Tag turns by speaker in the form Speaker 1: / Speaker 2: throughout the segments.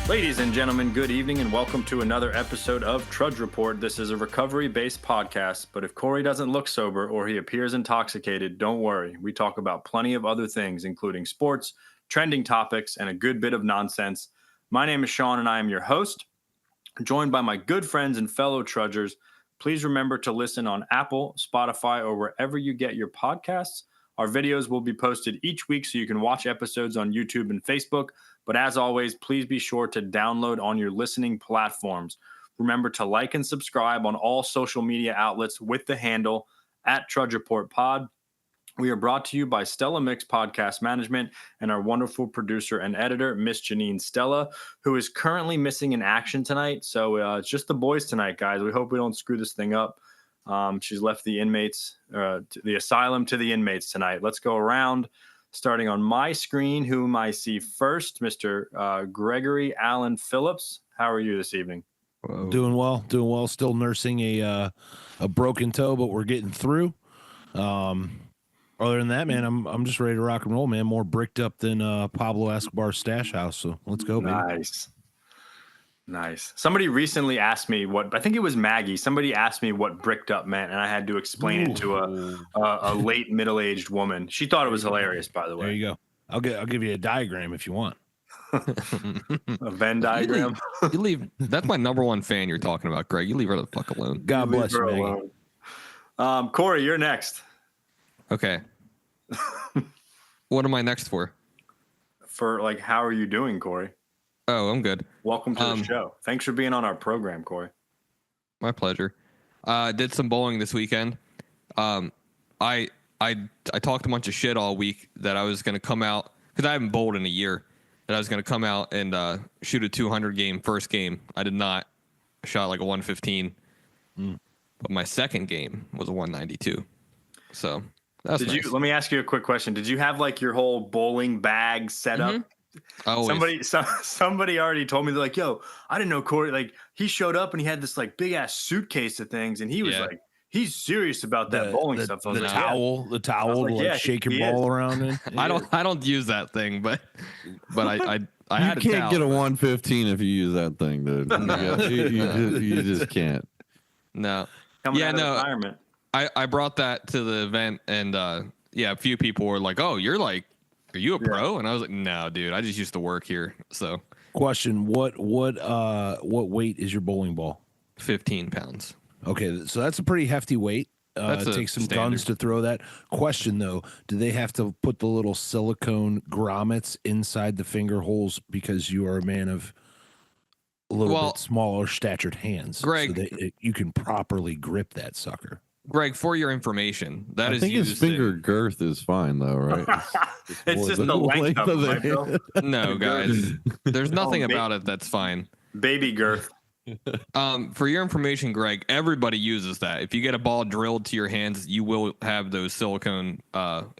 Speaker 1: Ladies and gentlemen, good evening and welcome to another episode of Trudge Report. This is a recovery-based podcast, but if Corey doesn't look sober or he appears intoxicated, don't worry. We talk about plenty of other things, including sports, trending topics, and a good bit of nonsense. My name is Sean and I am your host, joined by my good friends and fellow trudgers. Please remember to listen on Apple, Spotify, or wherever you get your podcasts. Our videos will be posted each week so you can watch episodes on YouTube and Facebook. But as always, please be sure to download on your listening platforms. Remember to like and subscribe on all social media outlets with the handle @TrudgeReportPod. We are brought to you by Stella Mix Podcast Management and our wonderful producer and editor, Miss Janine Stella, who is currently missing in action tonight. So it's just the boys tonight, guys. We hope we don't screw this thing up. She's left the inmates, the asylum to the inmates tonight. Let's go around, starting on my screen, whom I see first, Mr. Gregory Allen Phillips. How are you this evening?
Speaker 2: Whoa. Doing well. Still nursing a broken toe, but we're getting through. Other than that, man, I'm just ready to rock and roll, man. More bricked up than Pablo Escobar's stash house. So let's go, baby.
Speaker 1: Nice. Somebody recently asked me I think it was Maggie. Somebody asked me what bricked up meant, and I had to explain it to a late middle-aged woman. She thought it was hilarious, by the way.
Speaker 2: There you go. I'll give you a diagram if you want.
Speaker 1: A Venn diagram.
Speaker 3: You leave. That's my number one fan you're talking about, Greg. You leave her the fuck alone.
Speaker 2: God bless you,
Speaker 1: Maggie. Corey, you're next.
Speaker 3: Okay. What am I next for?
Speaker 1: How are you doing, Corey?
Speaker 3: Oh, I'm good.
Speaker 1: Welcome to the show. Thanks for being on our program, Corey.
Speaker 3: My pleasure. Did some bowling this weekend. I talked a bunch of shit all week that I was going to come out, because I haven't bowled in a year, that I was going to come out and shoot a 200 game first game. I did not. I shot like a 115. But my second game was a 192. So that's nice.
Speaker 1: Let me ask you a quick question. Did you have like your whole bowling bag set up?
Speaker 3: Always.
Speaker 1: Somebody already told me, they're like, yo, I didn't know Corey, like he showed up and he had this like big ass suitcase of things, and he was like, he's serious about that bowling stuff.
Speaker 2: The towel to shake your ball around in.
Speaker 3: I don't use that thing, but I had a
Speaker 4: can't
Speaker 3: towel.
Speaker 4: get a 115 if you use that thing, dude. You just can't.
Speaker 3: No.
Speaker 1: Coming out of retirement.
Speaker 3: I brought that to the event, and a few people were like, "Oh, are you a pro?" And I was like, "No, dude, I just used to work here." So,
Speaker 2: question: What weight is your bowling ball?
Speaker 3: 15 pounds.
Speaker 2: Okay, so that's a pretty hefty weight. It takes some guns to throw that. Question though: do they have to put the little silicone grommets inside the finger holes because you are a man of a little bit smaller statured hands,
Speaker 3: Greg?
Speaker 2: So you can properly grip that sucker.
Speaker 3: Greg, for your information, I think
Speaker 4: his finger girth is fine, though, right?
Speaker 1: It's just the length of it.
Speaker 3: No, guys, there's nothing about it that's fine.
Speaker 1: Baby girth.
Speaker 3: For your information, Greg, everybody uses that. If you get a ball drilled to your hands, you will have those silicone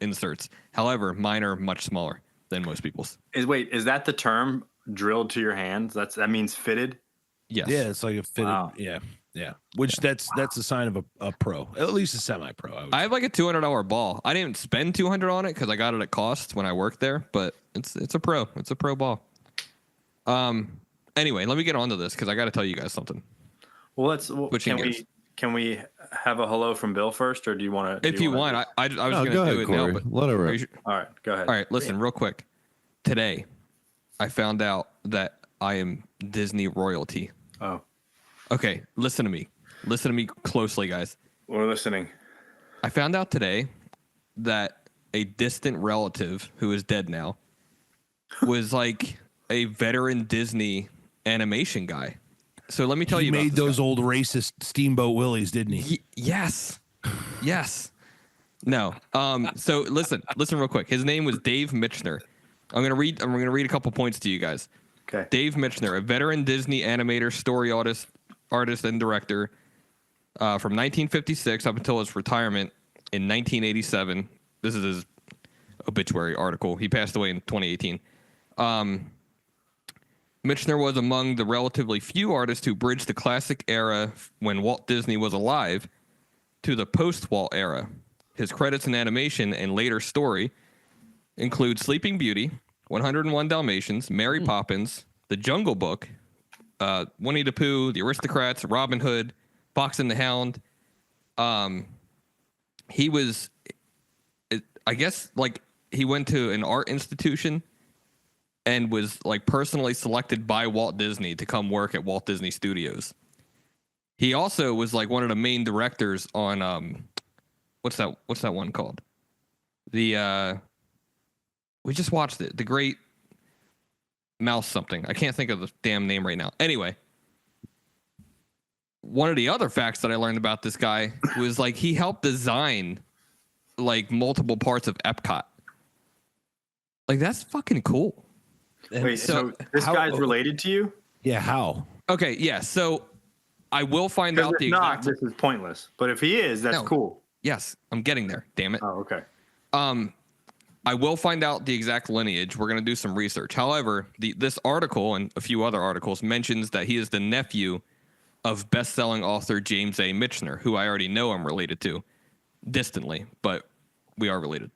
Speaker 3: inserts. However, mine are much smaller than most people's.
Speaker 1: Is that the term, drilled to your hands? That means fitted?
Speaker 3: Yes.
Speaker 2: Yeah, it's like a fitted. Wow. Yeah. Which that's a sign of a pro, at least a semi-pro.
Speaker 3: I have like a $200 ball. I didn't spend $200 on it because I got it at cost when I worked there, but it's a pro. It's a pro ball. Anyway, let me get on to this because I got to tell you guys something.
Speaker 1: Well, can we have a hello from Bill first, or do you want to?
Speaker 3: If you want, I was going to do it
Speaker 4: Corey.
Speaker 3: now. But
Speaker 4: let her
Speaker 1: All right, go ahead.
Speaker 3: All right, listen real quick. Today, I found out that I am Disney royalty.
Speaker 1: Oh.
Speaker 3: Okay, listen to me. Listen to me closely, guys.
Speaker 1: We're listening.
Speaker 3: I found out today that a distant relative who is dead now was like a veteran Disney animation guy. So let me tell you about
Speaker 2: He made those
Speaker 3: guy.
Speaker 2: old racist Steamboat Willies, didn't he?
Speaker 3: Yes. No. So listen real quick. His name was Dave Mitchner. I'm gonna read a couple points to you guys.
Speaker 1: Okay.
Speaker 3: Dave Mitchner, a veteran Disney animator, story artist and director from 1956 up until his retirement in 1987. This is his obituary article. He passed away in 2018. Mitchner was among the relatively few artists who bridged the classic era when Walt Disney was alive to the post-Walt era. His credits in animation and later story include Sleeping Beauty, 101 Dalmatians, Mary Poppins, The Jungle Book, Winnie the Pooh, The Aristocrats, Robin Hood, Fox and the Hound. He was, I guess, like he went to an art institution and was like personally selected by Walt Disney to come work at Walt Disney Studios. He also was like one of the main directors on what's that one called? The we just watched it. The Great Mouse something. I can't think of the damn name right now. Anyway, one of the other facts that I learned about this guy was like he helped design like multiple parts of Epcot. Like that's fucking cool.
Speaker 1: Wait, so this guy's related to you?
Speaker 2: Yeah, how?
Speaker 3: Okay, yeah. So I will find out the exact.
Speaker 1: This is pointless. But if he is, that's cool.
Speaker 3: Yes, I'm getting there. Damn it.
Speaker 1: Oh, okay.
Speaker 3: I will find out the exact lineage. We're going to do some research. However, this article and a few other articles mentions that he is the nephew of best-selling author James A. Michener, who I already know I'm related to, distantly, but we are related.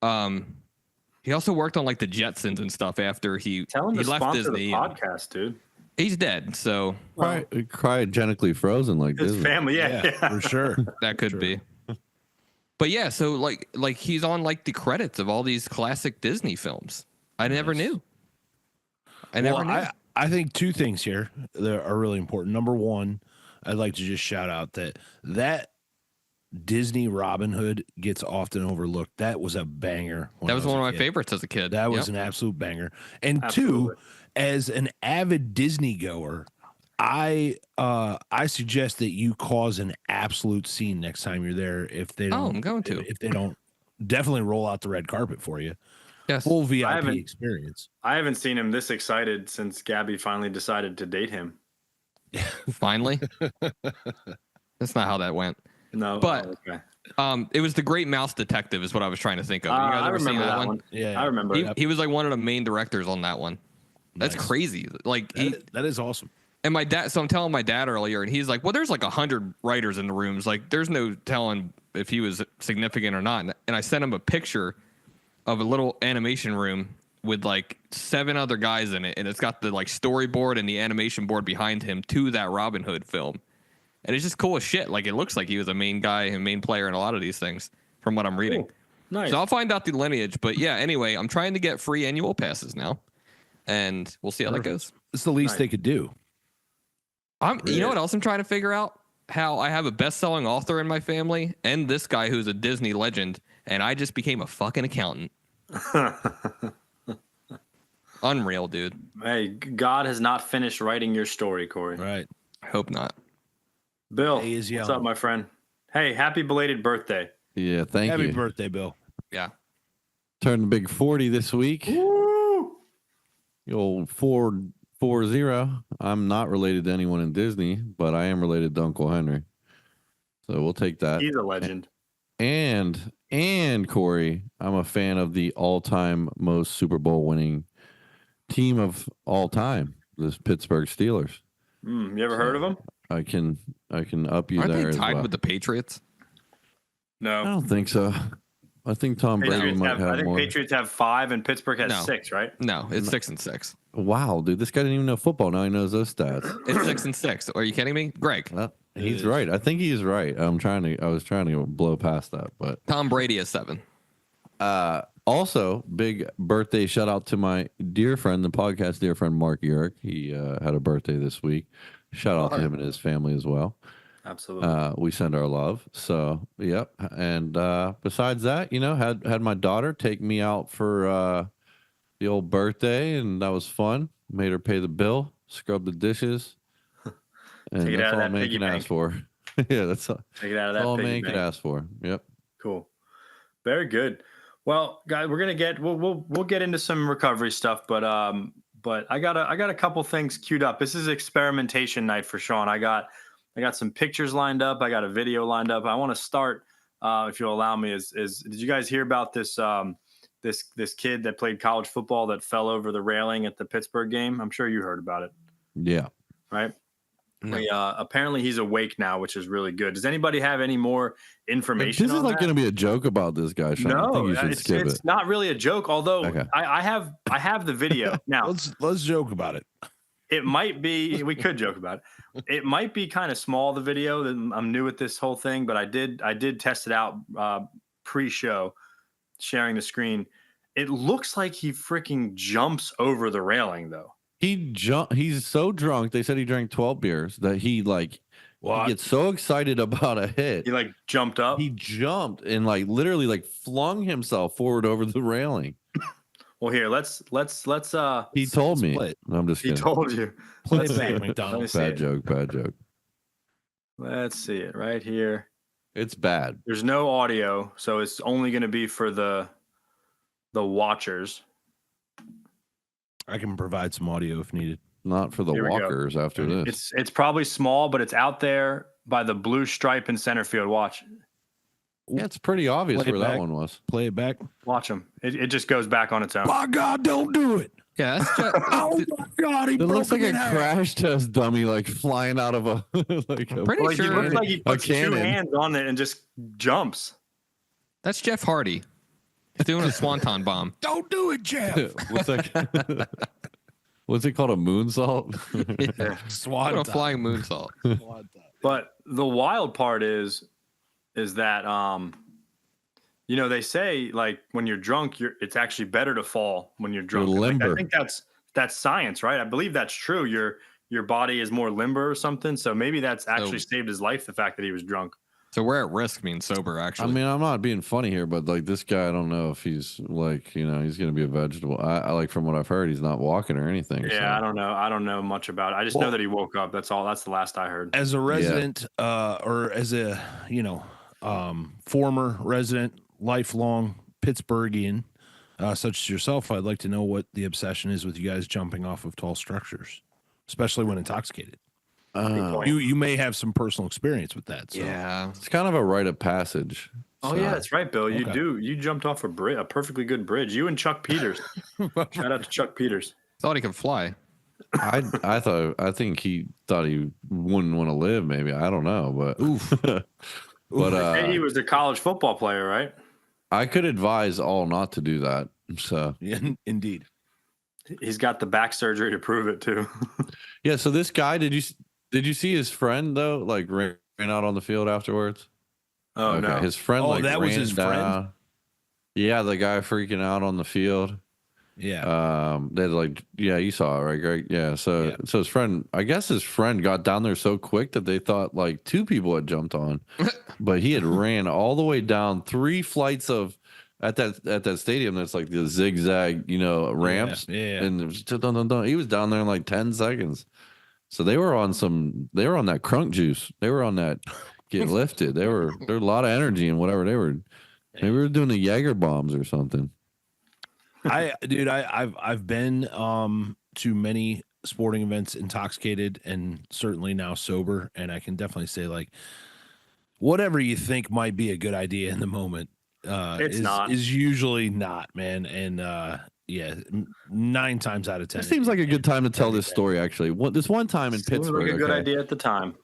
Speaker 3: He also worked on like the Jetsons and stuff after he left Disney.
Speaker 1: The podcast, dude.
Speaker 3: He's dead, so
Speaker 4: cryogenically frozen like
Speaker 1: his
Speaker 4: Disney.
Speaker 1: family, yeah,
Speaker 2: for sure.
Speaker 3: That could be. But yeah, so like he's on like the credits of all these classic Disney films. I never knew. I never knew.
Speaker 2: I think two things here that are really important. Number one, I'd like to just shout out that Disney Robin Hood gets often overlooked. That was a banger.
Speaker 3: That was one of my favorites as a kid.
Speaker 2: That was an absolute banger. And two, as an avid Disney goer, I suggest that you cause an absolute scene next time you're there. If they don't,
Speaker 3: I'm going to.
Speaker 2: If they don't, definitely roll out the red carpet for you.
Speaker 3: Yes.
Speaker 2: Full VIP experience.
Speaker 1: I haven't seen him this excited since Gabby finally decided to date him.
Speaker 3: Finally? That's not how that went.
Speaker 1: No,
Speaker 3: but it was The Great Mouse Detective is what I was trying to think of. You guys ever seen that one?
Speaker 1: Yeah, I remember.
Speaker 3: He was like one of the main directors on that one. That's crazy. Like
Speaker 2: that is awesome.
Speaker 3: And my dad, so I'm telling my dad earlier, and he's like, well, there's like 100 writers in the rooms. Like, there's no telling if he was significant or not. And I sent him a picture of a little animation room with like 7 other guys in it. And it's got the like storyboard and the animation board behind him to that Robin Hood film. And it's just cool as shit. Like, it looks like he was a main guy and main player in a lot of these things from what I'm reading.
Speaker 1: Cool. Nice.
Speaker 3: So I'll find out the lineage. But yeah, anyway, I'm trying to get free annual passes now. And we'll see how that goes.
Speaker 2: It's the least they could do.
Speaker 3: You know what else I'm trying to figure out? How I have a best-selling author in my family and this guy who's a Disney legend, and I just became a fucking accountant. Unreal, dude.
Speaker 1: Hey, God has not finished writing your story, Corey.
Speaker 2: Right.
Speaker 3: I hope not.
Speaker 1: Bill, what's up, my friend? Hey, happy belated birthday.
Speaker 4: Yeah, thank you.
Speaker 2: Happy birthday, Bill.
Speaker 3: Yeah.
Speaker 4: Turned the big 40 this week.
Speaker 1: Woo!
Speaker 4: The old 4-0. I'm not related to anyone in Disney, but I am related to Uncle Henry. So we'll take that.
Speaker 1: He's a legend.
Speaker 4: And Corey, I'm a fan of the all-time most Super Bowl winning team of all time, the Pittsburgh Steelers.
Speaker 1: You ever heard of them?
Speaker 4: I can up you
Speaker 3: Aren't
Speaker 4: there.
Speaker 3: they tied with the Patriots?
Speaker 1: No,
Speaker 4: I don't think so. I think Tom Brady might have more.
Speaker 1: Patriots have 5 and Pittsburgh has 6, right?
Speaker 3: No, it's 6-6.
Speaker 4: Wow, dude, this guy didn't even know football. Now he knows those stats.
Speaker 3: It's 6-6. Are you kidding me, Greg?
Speaker 4: He's right. I think he's right. I was trying to blow past that, but
Speaker 3: Tom Brady is 7.
Speaker 4: Also, big birthday shout out to my dear friend, the podcast dear friend Mark Urick. He had a birthday this week. Shout out to him and his family as well.
Speaker 1: Absolutely.
Speaker 4: We send our love. So, yep. And besides that, had my daughter take me out for the old birthday, and that was fun. Made her pay the bill, scrub the dishes. And that's all a man can ask for. Yeah, that's all.
Speaker 1: Take it out of that.
Speaker 4: All a man can ask for. Yep.
Speaker 1: Cool. Very good. Well, guys, we're gonna we'll get into some recovery stuff, but I got a couple things queued up. This is experimentation night for Sean. I got some pictures lined up. I got a video lined up. I want to start, if you'll allow me. Did you guys hear about this this kid that played college football that fell over the railing at the Pittsburgh game? I'm sure you heard about it.
Speaker 4: Yeah.
Speaker 1: Right. Apparently he's awake now, which is really good. Does anybody have any more information?
Speaker 4: This is like going to be a joke about this guy, Sean.
Speaker 1: No,
Speaker 4: I think you should skip it.
Speaker 1: It's not really a joke. Although I have the video now.
Speaker 2: let's joke about it.
Speaker 1: It might be. We could joke about it. It might be kind of small. The video. I'm new at this whole thing, but I did test it out pre-show, sharing the screen. It looks like he freaking jumps over the railing though.
Speaker 4: He's so drunk. They said he drank 12 beers that he gets so excited about a hit.
Speaker 1: He like jumped up.
Speaker 4: He jumped and like literally like flung himself forward over the railing.
Speaker 1: Well, here, let's.
Speaker 4: He told me. No, I'm just kidding.
Speaker 1: He told you.
Speaker 2: Play it back, McDonald.
Speaker 4: Bad joke.
Speaker 1: Let's see it right here.
Speaker 4: It's bad.
Speaker 1: There's no audio, so it's only going to be for the watchers.
Speaker 2: I can provide some audio if needed.
Speaker 4: Not for the walkers after this.
Speaker 1: It's probably small, but it's out there by the blue stripe in center field. Watch.
Speaker 4: Yeah, it's pretty obvious where that one was.
Speaker 2: Play it back.
Speaker 1: Watch him. It just goes back on its own.
Speaker 2: My God, don't do it.
Speaker 3: Yeah, that's just,
Speaker 2: oh my God,
Speaker 4: it looks like a crash test dummy, like flying out of a
Speaker 3: pretty sure.
Speaker 1: He looks like he puts 2 hands on it and just jumps.
Speaker 3: That's Jeff Hardy. He's doing a swanton bomb.
Speaker 2: Don't do it, Jeff.
Speaker 4: What's that? What's it called? A moonsault?
Speaker 3: Yeah.
Speaker 2: Swanton.
Speaker 3: A flying moonsault.
Speaker 1: But the wild part is that they say like when you're drunk, it's actually better to fall when you're drunk.
Speaker 4: You're limber.
Speaker 1: I think that's science, right? I believe that's true. Your body is more limber or something. So maybe that's actually saved his life. The fact that he was drunk.
Speaker 3: So we're at risk being sober, actually.
Speaker 4: I mean, I'm not being funny here, but like this guy, I don't know if he's like, he's going to be a vegetable. I like from what I've heard, he's not walking or anything.
Speaker 1: Yeah,
Speaker 4: so.
Speaker 1: I don't know. I don't know much about it. I just know that he woke up. That's all. That's the last I heard.
Speaker 2: As a resident, or as a former resident, lifelong Pittsburghian, such as yourself, I'd like to know what the obsession is with you guys jumping off of tall structures, especially when intoxicated. You may have some personal experience with that. So.
Speaker 3: Yeah,
Speaker 4: it's kind of a rite of passage.
Speaker 1: Oh yeah, that's right, Bill. You do. You jumped off a perfectly good bridge. You and Chuck Peters. Shout out to Chuck Peters.
Speaker 3: Thought he could fly.
Speaker 4: I think he thought he wouldn't want to live. Maybe I don't know, but
Speaker 1: but he was a college football player, right?
Speaker 4: I could advise all not to do that. So
Speaker 2: yeah, indeed,
Speaker 1: he's got the back surgery to prove it too.
Speaker 4: Yeah. So this guy, did you see his friend though? Like ran out on the field afterwards.
Speaker 1: Oh okay. No,
Speaker 4: his friend.
Speaker 2: Oh, that was his friend.
Speaker 4: Yeah, the guy freaking out on the field.
Speaker 2: Yeah.
Speaker 4: You saw it, right, Greg? Yeah. So his friend, I guess his friend got down there so quick that they thought like 2 people had jumped on, but he had ran all the way down 3 flights of at that stadium. That's like the zigzag, ramps.
Speaker 2: Yeah.
Speaker 4: And it was he was down there in like 10 seconds. So they were on that crunk juice. They were on that get lifted. There were a lot of energy in whatever they were. Maybe we were doing the Jaeger bombs or something.
Speaker 2: I've been to many sporting events intoxicated and certainly now sober, and I can definitely say like whatever you think might be a good idea in the moment is usually not, man. And 9 times out of 10
Speaker 4: it seems like a good time to tell this story. Actually, this one time in Pittsburgh,
Speaker 1: like a good idea at the time.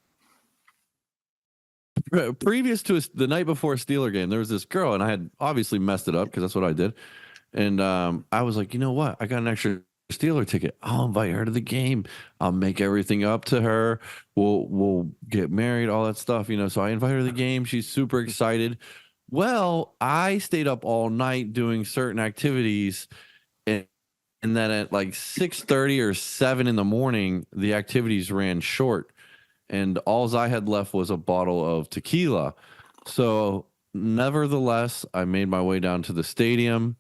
Speaker 4: Previous to the night before a Steeler game, there was this girl, and I had obviously messed it up because that's what I did. And I was like, you know what? I got an extra Steeler ticket. I'll invite her to the game. I'll make everything up to her. We'll get married, all that stuff, So I invite her to the game. She's super excited. Well, I stayed up all night doing certain activities, and then at like 6:30 or 7 in the morning, the activities ran short, and all I had left was a bottle of tequila. So, nevertheless, I made my way down to the stadium.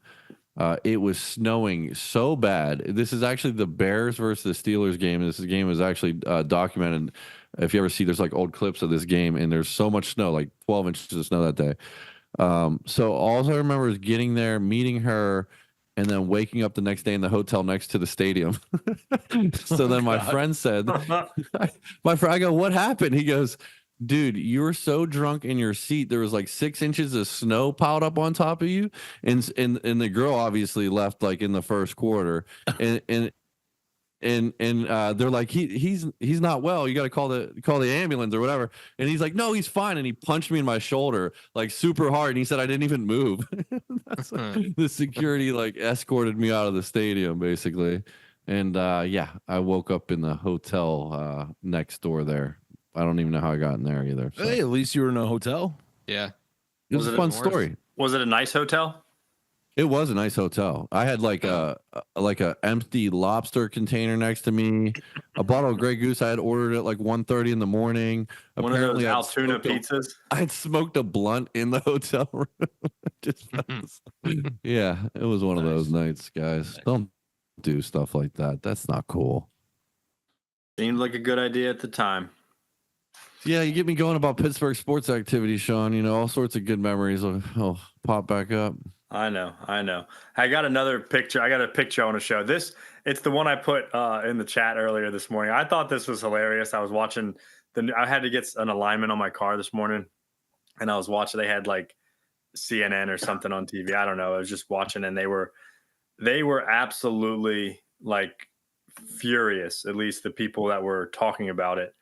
Speaker 4: It was snowing so bad. This is actually the Bears versus the Steelers game. This game is actually documented. If you ever see, there's like old clips of this game, and there's so much snow, like 12 inches of snow that day. So all I remember is getting there, meeting her, and then waking up the next day in the hotel next to the stadium. So then my friend said, I go, what happened? He goes, dude, you were so drunk in your seat. There was like 6 inches of snow piled up on top of you. And the girl obviously left like in the first quarter. And and they're like, he's not well. You got to call the ambulance or whatever. And he's like, no, he's fine. And he punched me in my shoulder like super hard. And he said I didn't even move. The security like escorted me out of the stadium basically. And yeah, I woke up in the hotel next door there. I don't even know how I got in there either. So.
Speaker 2: Hey, at least you were in a hotel.
Speaker 3: Yeah,
Speaker 4: it was a fun story.
Speaker 1: Was it a nice hotel?
Speaker 4: It was a nice hotel. I had like a empty lobster container next to me. A bottle of Grey Goose I had ordered at like 1:30 in the morning.
Speaker 1: One
Speaker 4: Apparently,
Speaker 1: of those Altoona pizzas.
Speaker 4: I had smoked a blunt in the hotel room. Yeah, it was one of those nights, guys. Don't do stuff like that. That's not cool.
Speaker 1: Seemed like a good idea at the time.
Speaker 3: Yeah,
Speaker 4: you get me going about Pittsburgh sports activities, Sean. You know, all sorts of good memories will pop back up.
Speaker 1: I know. I got another picture. I got a picture I want to show. It's the one I put in the chat earlier this morning. I thought this was hilarious. I was watching I had to get an alignment on my car this morning, and I was watching. They had like CNN or something on TV. I don't know. I was just watching, and they were absolutely like furious. At least the people that were talking about it.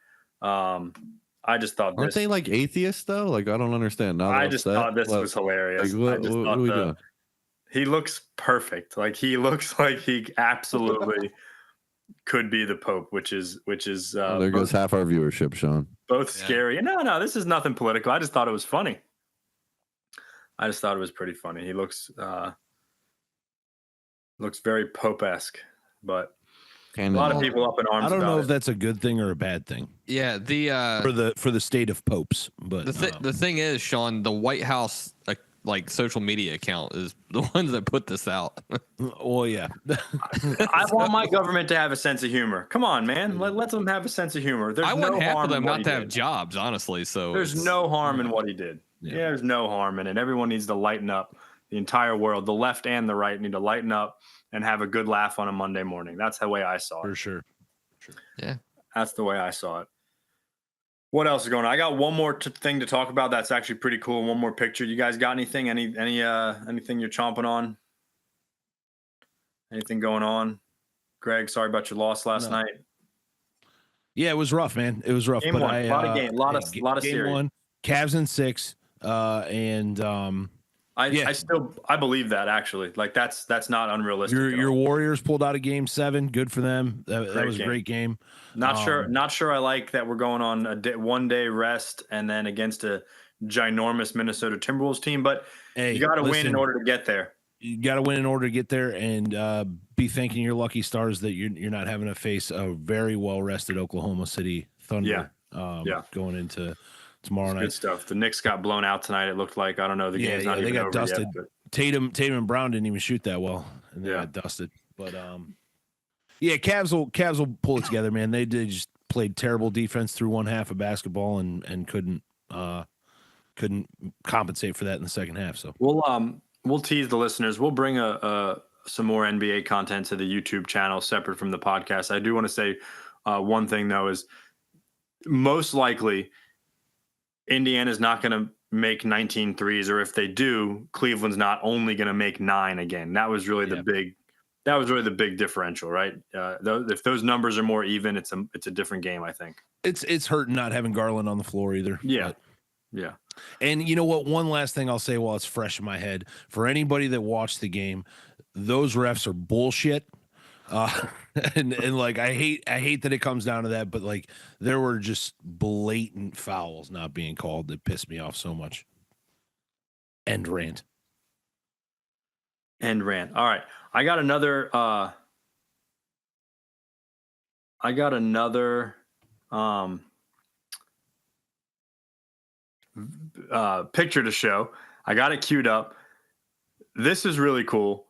Speaker 1: I just thought,
Speaker 4: aren't they like atheists though? Like I don't understand.
Speaker 1: I just thought this was hilarious.
Speaker 4: Like, what are we doing?
Speaker 1: He looks perfect. Like he looks like he absolutely could be the Pope, which is.
Speaker 4: There goes half our viewership, Sean.
Speaker 1: Both scary. No, this is nothing political. I just thought it was funny. I just thought it was pretty funny. He looks very Pope-esque, but. A lot of people up in arms.
Speaker 2: I don't know if that's a good thing or a bad thing.
Speaker 3: Yeah,
Speaker 2: for the state of popes, but
Speaker 3: the thing is, Sean, the White House like social media account is the ones that put this out.
Speaker 2: Well, yeah.
Speaker 1: I want my government to have a sense of humor. Come on, man, let them have a sense of humor.
Speaker 3: I want half of them not to have jobs, honestly. So
Speaker 1: there's no harm in what he did. Yeah, there's no harm in it. Everyone needs to lighten up. The entire world, the left and the right, need to lighten up and have a good laugh on a Monday morning. That's the way I saw it.
Speaker 2: For sure.
Speaker 3: Yeah.
Speaker 1: That's the way I saw it. What else is going on? I got one more thing to talk about. That's actually pretty cool. One more picture. You guys got anything? Anything you're chomping on? Anything going on? Greg, sorry about your loss last night.
Speaker 2: Yeah, it was rough, man. It was rough.
Speaker 1: Game one. A lot of game. A lot of
Speaker 2: game
Speaker 1: series.
Speaker 2: One, Cavs in 6.
Speaker 1: I believe that actually. Like that's not unrealistic.
Speaker 2: Your Warriors pulled out of Game 7. Good for them. That was a great game.
Speaker 1: Not sure. I like that we're going on a one day rest and then against a ginormous Minnesota Timberwolves team. But you got to win in order to get there.
Speaker 2: You got to win in order to get there, and be thanking your lucky stars that you're not having to face a very well rested Oklahoma City Thunder. Going into tomorrow night.
Speaker 1: Good stuff. The Knicks got blown out tonight. It looked like. I don't know. The game's not even over. They got
Speaker 2: dusted.
Speaker 1: Yet,
Speaker 2: Tatum and Brown didn't even shoot that well, and they got dusted. But Cavs will pull it together, man. They just played terrible defense through one half of basketball and couldn't compensate for that in the second half. So
Speaker 1: we'll tease the listeners. We'll bring some more NBA content to the YouTube channel separate from the podcast. I do want to say one thing though is most likely Indiana's not going to make 19 threes, or if they do, Cleveland's not only going to make 9 again. That was really the big differential, right? If those numbers are more even, it's a different game, I think.
Speaker 2: It's hurting not having Garland on the floor either.
Speaker 1: Yeah. Yeah.
Speaker 2: And you know what? One last thing I'll say while it's fresh in my head, for anybody that watched the game, those refs are bullshit. And like I hate that it comes down to that, but like there were just blatant fouls not being called that pissed me off so much. End rant.
Speaker 1: All right. I got another picture to show. I got it queued up. This is really cool.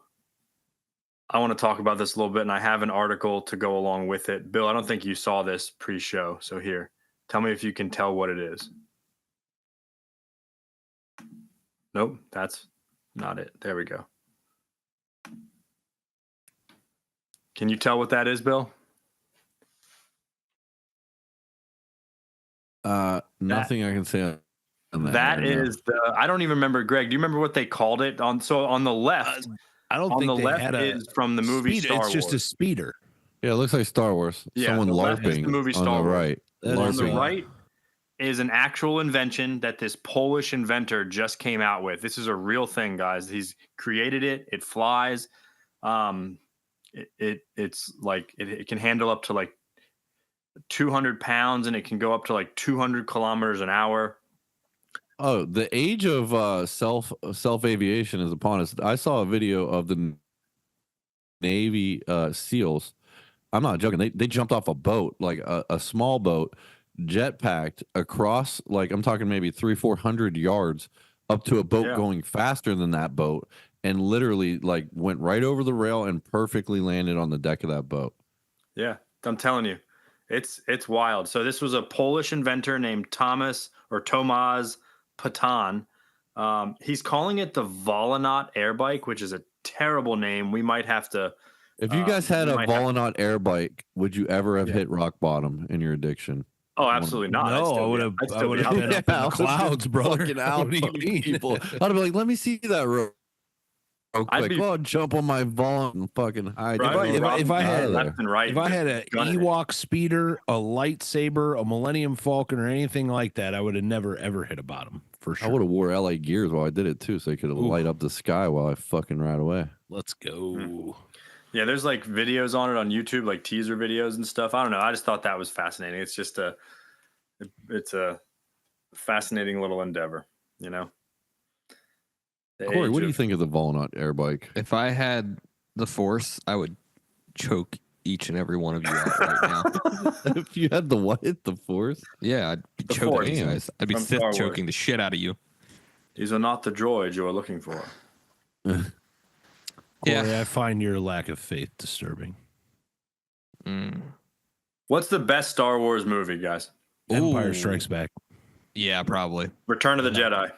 Speaker 1: I want to talk about this a little bit, and I have an article to go along with it. Bill, I don't think you saw this pre-show, so here, tell me if you can tell what it is. Nope, that's not it. There we go. Can you tell what that is, Bill?
Speaker 4: Nothing I can say on that.
Speaker 1: That is I don't even remember, Greg. Do you remember what they called it? On the left.
Speaker 2: I don't
Speaker 1: on
Speaker 2: think
Speaker 1: the
Speaker 2: they
Speaker 1: left
Speaker 2: had
Speaker 1: is from the movie
Speaker 2: speeder.
Speaker 1: Star
Speaker 2: It's just
Speaker 1: Wars.
Speaker 2: a speeder.
Speaker 4: Yeah, it looks like Star Wars.
Speaker 1: Yeah,
Speaker 4: Someone
Speaker 1: the left is
Speaker 4: LARPing
Speaker 1: the movie
Speaker 4: on
Speaker 1: Star
Speaker 4: the
Speaker 1: Wars.
Speaker 4: right.
Speaker 1: On the
Speaker 4: LARPing.
Speaker 1: right is an actual invention that this Polish inventor just came out with. This is a real thing, guys. He's created it. It flies. It's like it can handle up to like 200 pounds, and it can go up to like 200 kilometers an hour.
Speaker 4: Oh, the age of self aviation is upon us. I saw a video of the Navy SEALs. I'm not joking. They jumped off a boat, like a small boat, jetpacked across, like I'm talking maybe 300-400 yards up to a boat going faster than that boat, and literally like went right over the rail and perfectly landed on the deck of that boat.
Speaker 1: Yeah, I'm telling you, it's wild. So this was a Polish inventor named Tomasz Patan. He's calling it the Volonaut air bike, which is a terrible name. We might have to.
Speaker 4: If you guys had a Volonaut air bike, would you ever have hit rock bottom in your addiction?
Speaker 1: Oh, absolutely not.
Speaker 2: No, I would have been up in the clouds, brother.
Speaker 4: Out people. I'd be like, let me see that real quick. Go and jump on my Volon and fucking hide.
Speaker 2: If I had
Speaker 1: left and right,
Speaker 2: if I had an Ewok speeder, a lightsaber, a Millennium Falcon, or anything like that, I would have never ever hit a bottom for sure.
Speaker 4: I would have wore LA gears while I did it too, so I could light up the sky while I fucking ride away.
Speaker 2: Let's go.
Speaker 1: Yeah, there's like videos on it on YouTube, like teaser videos and stuff. I don't know. I just thought that was fascinating. It's just it's a fascinating little endeavor, you know.
Speaker 4: Corey, what do you think of the Volonaut air bike?
Speaker 3: If I had the Force, I would choke each and every one of you out right now.
Speaker 4: If you had the what? The Force?
Speaker 3: Yeah, I'd be choking you guys. I'd be Sith choking the shit out of you.
Speaker 1: These are not the droids you are looking for.
Speaker 2: Corey, I find your lack of faith disturbing.
Speaker 1: What's the best Star Wars movie, guys?
Speaker 2: Empire Strikes Back.
Speaker 3: Yeah, probably.
Speaker 1: Return of the Jedi.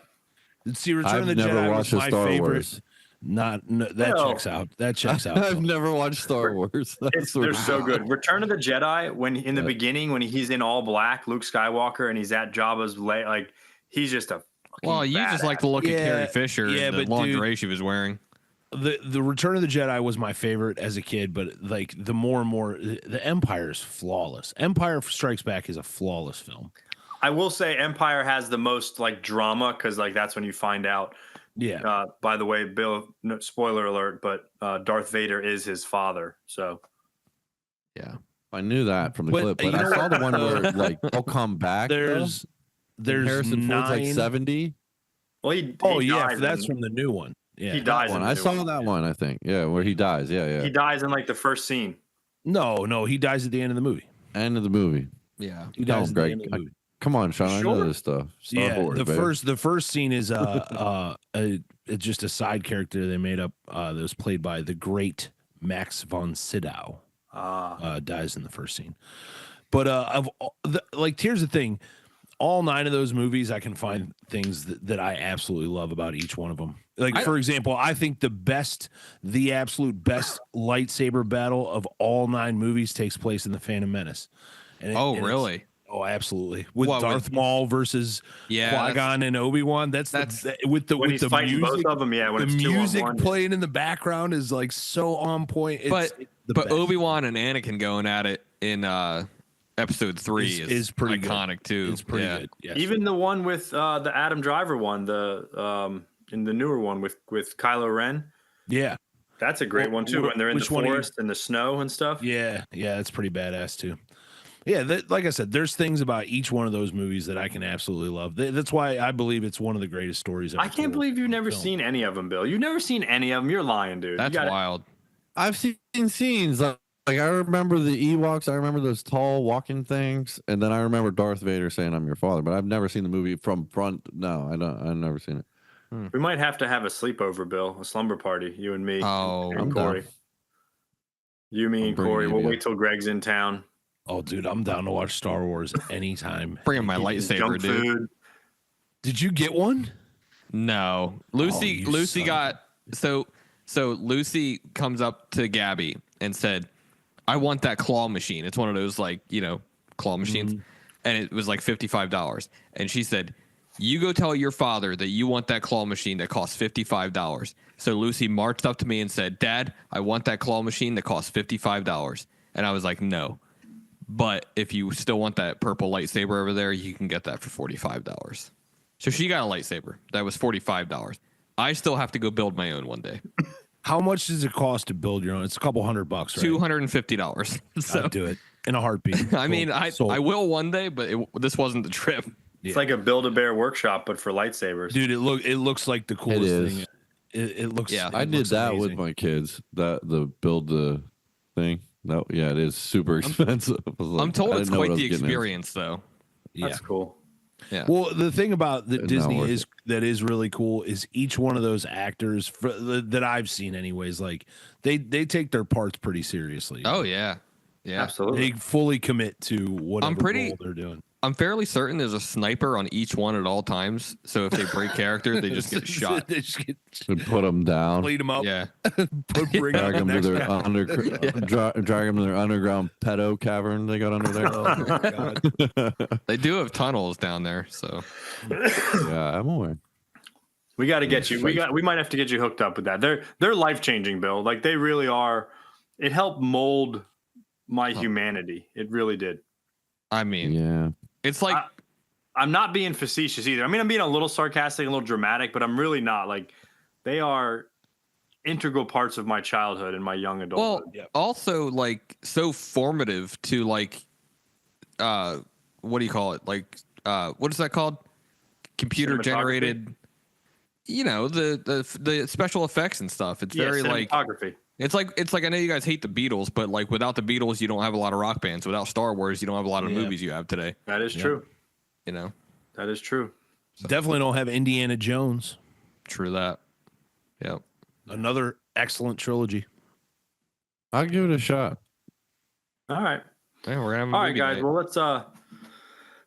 Speaker 2: See, Return of the Jedi was my favorite.
Speaker 4: Wars.
Speaker 2: That checks out. That checks out.
Speaker 4: I've never watched Star Wars.
Speaker 1: They're so good. Return of the Jedi, when in the beginning, when he's in all black, Luke Skywalker, and he's at Jabba's like he's just a.
Speaker 3: Well, you just like to look at Carrie Fisher and the lingerie she was wearing.
Speaker 2: The Return of the Jedi was my favorite as a kid, but like the more and more, the Empire is flawless. Empire Strikes Back is a flawless film.
Speaker 1: I will say Empire has the most like drama because like that's when you find out.
Speaker 2: Yeah.
Speaker 1: By the way, Bill, no, spoiler alert, but Darth Vader is his father. So.
Speaker 3: Yeah,
Speaker 4: I knew that from the clip, but I saw the one where like they'll come back.
Speaker 2: There's
Speaker 4: Harrison Ford's like 70.
Speaker 1: Well, he
Speaker 2: that's from the new one. Yeah,
Speaker 1: he dies.
Speaker 4: I saw that one. I think. Yeah, where he dies. Yeah.
Speaker 1: He dies in like the first scene.
Speaker 2: No, he dies at the end of the movie.
Speaker 4: End of the movie.
Speaker 3: Yeah,
Speaker 2: he dies at the end of the movie.
Speaker 4: Come on, Sean. I know this stuff.
Speaker 2: Star Wars, the first scene is it's just a side character they made up that was played by the great Max von Sydow. Dies in the first scene. But here's the thing. All 9 of those movies, I can find things that I absolutely love about each one of them. For example, I think the absolute best lightsaber battle of all 9 movies takes place in The Phantom Menace.
Speaker 3: Really?
Speaker 2: Oh, absolutely. With Darth Maul versus Qui-Gon and Obi-Wan. That's with the music.
Speaker 1: Both of them, when
Speaker 2: the
Speaker 1: it's
Speaker 2: music playing in the background is like so on point.
Speaker 3: But Obi-Wan and Anakin going at it in Episode 3 is pretty iconic too.
Speaker 2: It's pretty good. Yes.
Speaker 1: Even the one with the Adam Driver one, in the newer one with Kylo Ren.
Speaker 2: Yeah,
Speaker 1: that's a great one too. When they're in the forest and the snow and stuff.
Speaker 2: Yeah, that's pretty badass too. Yeah, like I said, there's things about each one of those movies that I can absolutely love. That's why I believe it's one of the greatest stories ever.
Speaker 1: I can't believe you've never seen any of them, Bill. You've never seen any of them. You're lying, dude.
Speaker 3: That's wild.
Speaker 4: I've seen scenes like I remember the Ewoks. I remember those tall walking things, and then I remember Darth Vader saying, "I'm your father." But I've never seen the movie from front. No, I don't. I've never seen it.
Speaker 1: We might have to have a sleepover, Bill, a slumber party. You and me. And Corey.
Speaker 4: Down.
Speaker 1: You, me, and Corey. We'll wait till Greg's in town.
Speaker 2: Oh, dude, I'm down to watch Star Wars anytime.
Speaker 3: Bring my lightsaber, dude.
Speaker 1: Food.
Speaker 2: Did you get one?
Speaker 3: No. Lucy got so Lucy comes up to Gabby and said, "I want that claw machine." It's one of those claw machines. And it was like $55. And she said, "You go tell your father that you want that claw machine that costs $55. So Lucy marched up to me and said, "Dad, I want that claw machine that costs $55. And I was like, no. But if you still want that purple lightsaber over there, you can get that for $45. So she got a lightsaber. That was $45. I still have to go build my own one day.
Speaker 2: How much does it cost to build your own? It's a couple $100, right?
Speaker 3: $250. So
Speaker 2: I'd do it in a heartbeat.
Speaker 3: I mean, I will one day, but this wasn't the trip.
Speaker 1: It's like a Build-A-Bear workshop, but for lightsabers.
Speaker 2: Dude, it looks like the coolest thing. It looks.
Speaker 3: Yeah,
Speaker 4: I did that amazing with my kids. The build the thing. No, yeah, it is super expensive.
Speaker 3: I'm told it's quite the experience, though.
Speaker 1: That's cool.
Speaker 3: Yeah.
Speaker 2: Well, the thing about the Disney is really cool is each one of those actors that I've seen, anyways. Like they take their parts pretty seriously.
Speaker 3: Oh yeah,
Speaker 1: absolutely.
Speaker 2: They fully commit to whatever role they're doing.
Speaker 3: I'm fairly certain there's a sniper on each one at all times. So if they break character, they just get shot.
Speaker 2: They just
Speaker 4: put them down.
Speaker 2: Lead them up.
Speaker 3: Yeah.
Speaker 4: Drag them to their drag them to their underground pedo cavern they got under there.
Speaker 2: Oh my God.
Speaker 3: They do have tunnels down there, so
Speaker 4: yeah, I'm aware.
Speaker 1: We got to get you. We might have to get you hooked up with that. They're life-changing, Bill. Like they really are. It helped mold my humanity. It really did.
Speaker 3: I mean,
Speaker 4: yeah.
Speaker 3: It's like
Speaker 1: I'm not being facetious either. I mean, I'm being a little sarcastic, a little dramatic, but I'm really not. Like they are integral parts of my childhood and my young adulthood.
Speaker 3: Well, also like so formative to like what do you call it? Like what is that called? Computer generated. You know, the special effects and stuff. It's very like It's like I know you guys hate the Beatles, but like without the Beatles, you don't have a lot of rock bands. Without Star Wars, you don't have a lot of movies you have today.
Speaker 1: That is true.
Speaker 3: You know,
Speaker 1: that is true.
Speaker 2: So. Definitely don't have Indiana Jones.
Speaker 3: True that. Yep.
Speaker 2: Another excellent trilogy.
Speaker 4: I'll give it a shot.
Speaker 1: All right.
Speaker 3: Yeah, we're gonna have
Speaker 1: all right, guys. Night. Well,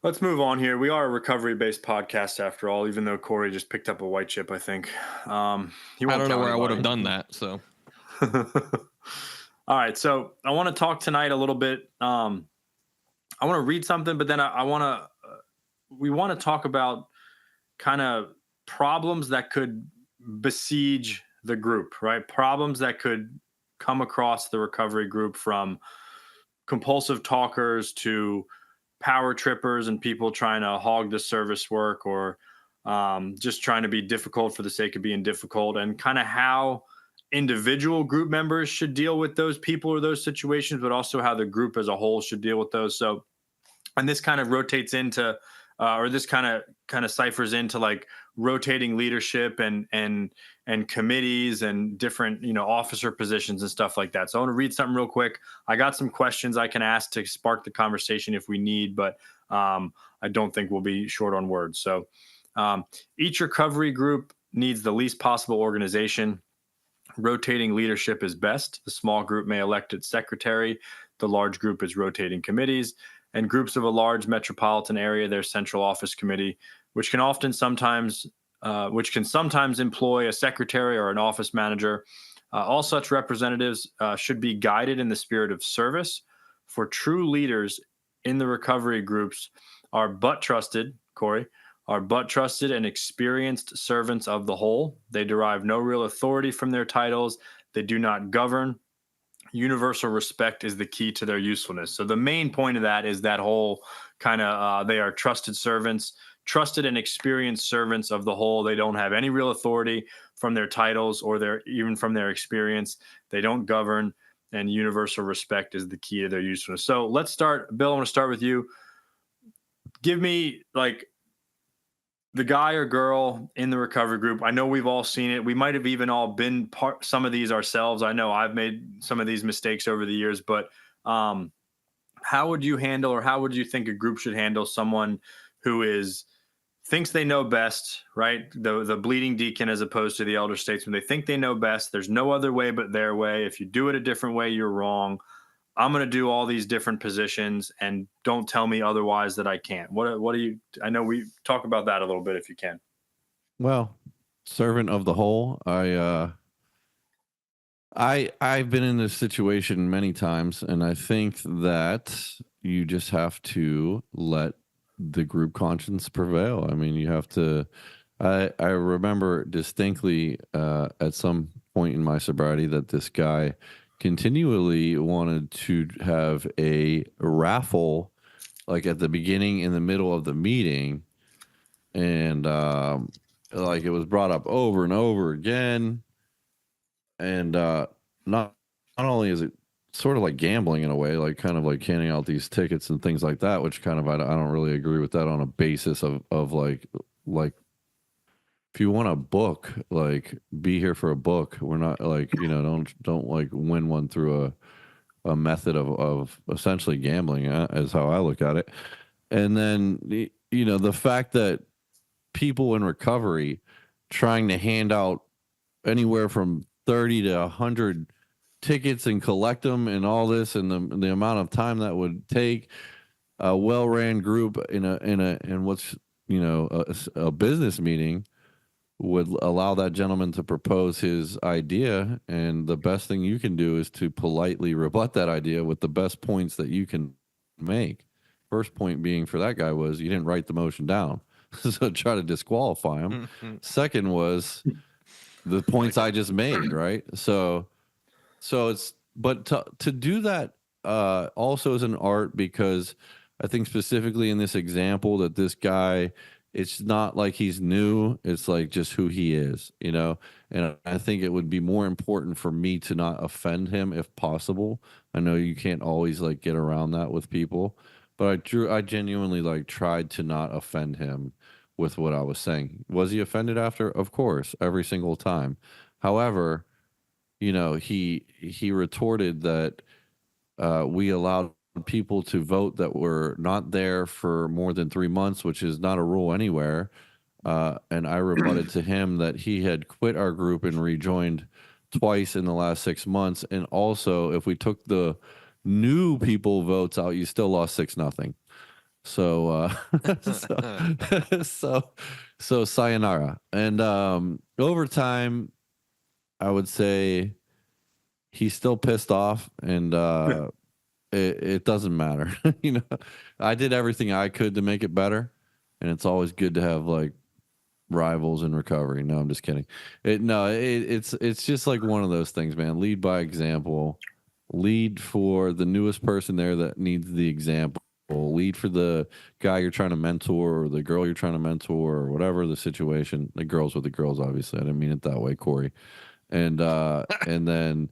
Speaker 1: let's move on here. We are a recovery-based podcast after all, even though Corey just picked up a white chip, I think.
Speaker 3: I don't know where I would have done that, so.
Speaker 1: All right, so I want to talk tonight a little bit. I want to read something, but then we want to talk about kind of problems that could besiege the group, right? Problems that could come across the recovery group, from compulsive talkers to power trippers and people trying to hog the service work, or just trying to be difficult for the sake of being difficult, and kind of how individual group members should deal with those people or those situations, but also how the group as a whole should deal with those. So, and this kind of rotates into, or this kind of ciphers into like rotating leadership and committees and different, officer positions and stuff like that. So I want to read something real quick. I got some questions I can ask to spark the conversation if we need, but I don't think we'll be short on words. So each recovery group needs the least possible organization. Rotating leadership is best. The small group may elect its secretary. The large group is rotating committees, and groups of a large metropolitan area, their central office committee, which can sometimes employ a secretary or an office manager. All such representatives should be guided in the spirit of service. For true leaders in the recovery groups are but trusted and experienced servants of the whole. They derive no real authority from their titles. They do not govern. Universal respect is the key to their usefulness. So the main point of that is that whole kind of, they are trusted and experienced servants of the whole. They don't have any real authority from their titles or even from their experience. They don't govern, and universal respect is the key to their usefulness. So let's start. Bill, I want to start with you. Give me like the guy or girl in the recovery group. I know we've all seen it. We might have even all been some of these ourselves. I know I've made some of these mistakes over the years, but how would you handle, or how would you think a group should handle someone who thinks they know best, right? The bleeding deacon as opposed to the elder statesman. They think they know best. There's no other way but their way. If you do it a different way, you're wrong. I'm going to do all these different positions, and don't tell me otherwise that I can't. What do you, I know we talk about that a little bit if you can.
Speaker 4: Well, servant of the whole, I've been in this situation many times, and I think that you just have to let the group conscience prevail. I mean, you have to, I remember distinctly at some point in my sobriety that this guy continually wanted to have a raffle, like at the beginning, in the middle of the meeting, and like it was brought up over and over again, and not only is it sort of like gambling in a way, like kind of like handing out these tickets and things like that, which kind of I don't really agree with that on a basis of like if you want a book, like be here for a book. We're not like, don't like win one through a method of essentially gambling, is how I look at it. And then the fact that people in recovery trying to hand out anywhere from 30 to 100 tickets and collect them and all this, and the amount of time that would take, a well-ran group in what's a business meeting would allow that gentleman to propose his idea, and the best thing you can do is to politely rebut that idea with the best points that you can make. First point being for that guy was you didn't write the motion down, so try to disqualify him. Second was the points I just made, right? So it's, but to do that also is an art, because I think specifically in this example that this guy, it's not like he's new. It's like just who he is, and I think it would be more important for me to not offend him if possible. I know you can't always like get around that with people, but I genuinely like tried to not offend him with what I was saying. Was he offended after? Of course, every single time. However, he retorted that we allowed people to vote that were not there for more than 3 months, which is not a rule anywhere. And I rebutted to him that he had quit our group and rejoined twice in the last 6 months. And also, if we took the new people votes out, you still lost 6-0. So, so sayonara. And over time, I would say he's still pissed off, and it doesn't matter. I did everything I could to make it better, and it's always good to have like rivals in recovery. No, I'm just kidding. It's just like one of those things, man. Lead by example. Lead for the newest person there that needs the example. Lead for the guy you're trying to mentor, or the girl you're trying to mentor, or whatever the situation. The girls with the girls, obviously. I didn't mean it that way, Corey. And then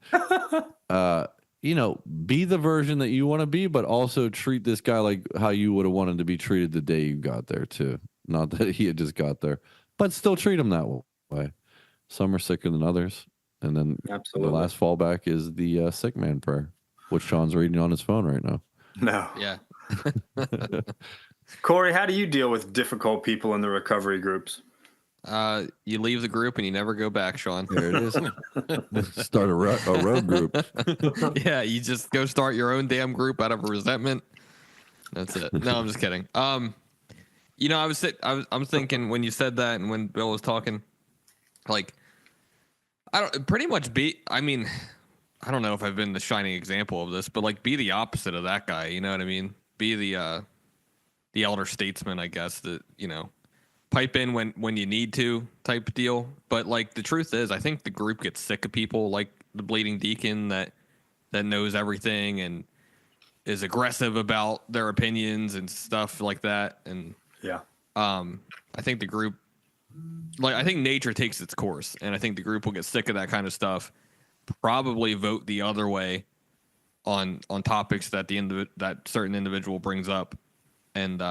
Speaker 4: be the version that you want to be, but also treat this guy like how you would have wanted to be treated the day you got there too. Not that he had just got there, but still treat him that way. Some are sicker than others. And then
Speaker 1: Absolutely.
Speaker 4: The last fallback is the sick man prayer, which Sean's reading on his phone right now.
Speaker 1: No.
Speaker 3: Yeah.
Speaker 1: Corey, how do you deal with difficult people in the recovery groups?
Speaker 3: You leave the group and you never go back, Sean.
Speaker 4: There it is. Start a road group.
Speaker 3: Yeah, you just go start your own damn group out of resentment. That's it. No, I'm just kidding. I'm thinking when you said that, and when Bill was talking, like, I don't know if I've been the shining example of this, but like, be the opposite of that guy. You know what I mean? Be the elder statesman, I guess, that, pipe in when you need to type deal. But like, the truth is, I think the group gets sick of people like the bleeding deacon that knows everything and is aggressive about their opinions and stuff like that. And
Speaker 1: yeah,
Speaker 3: I think the group, like, I think nature takes its course, and I think the group will get sick of that kind of stuff, probably vote the other way on topics that that certain individual brings up. And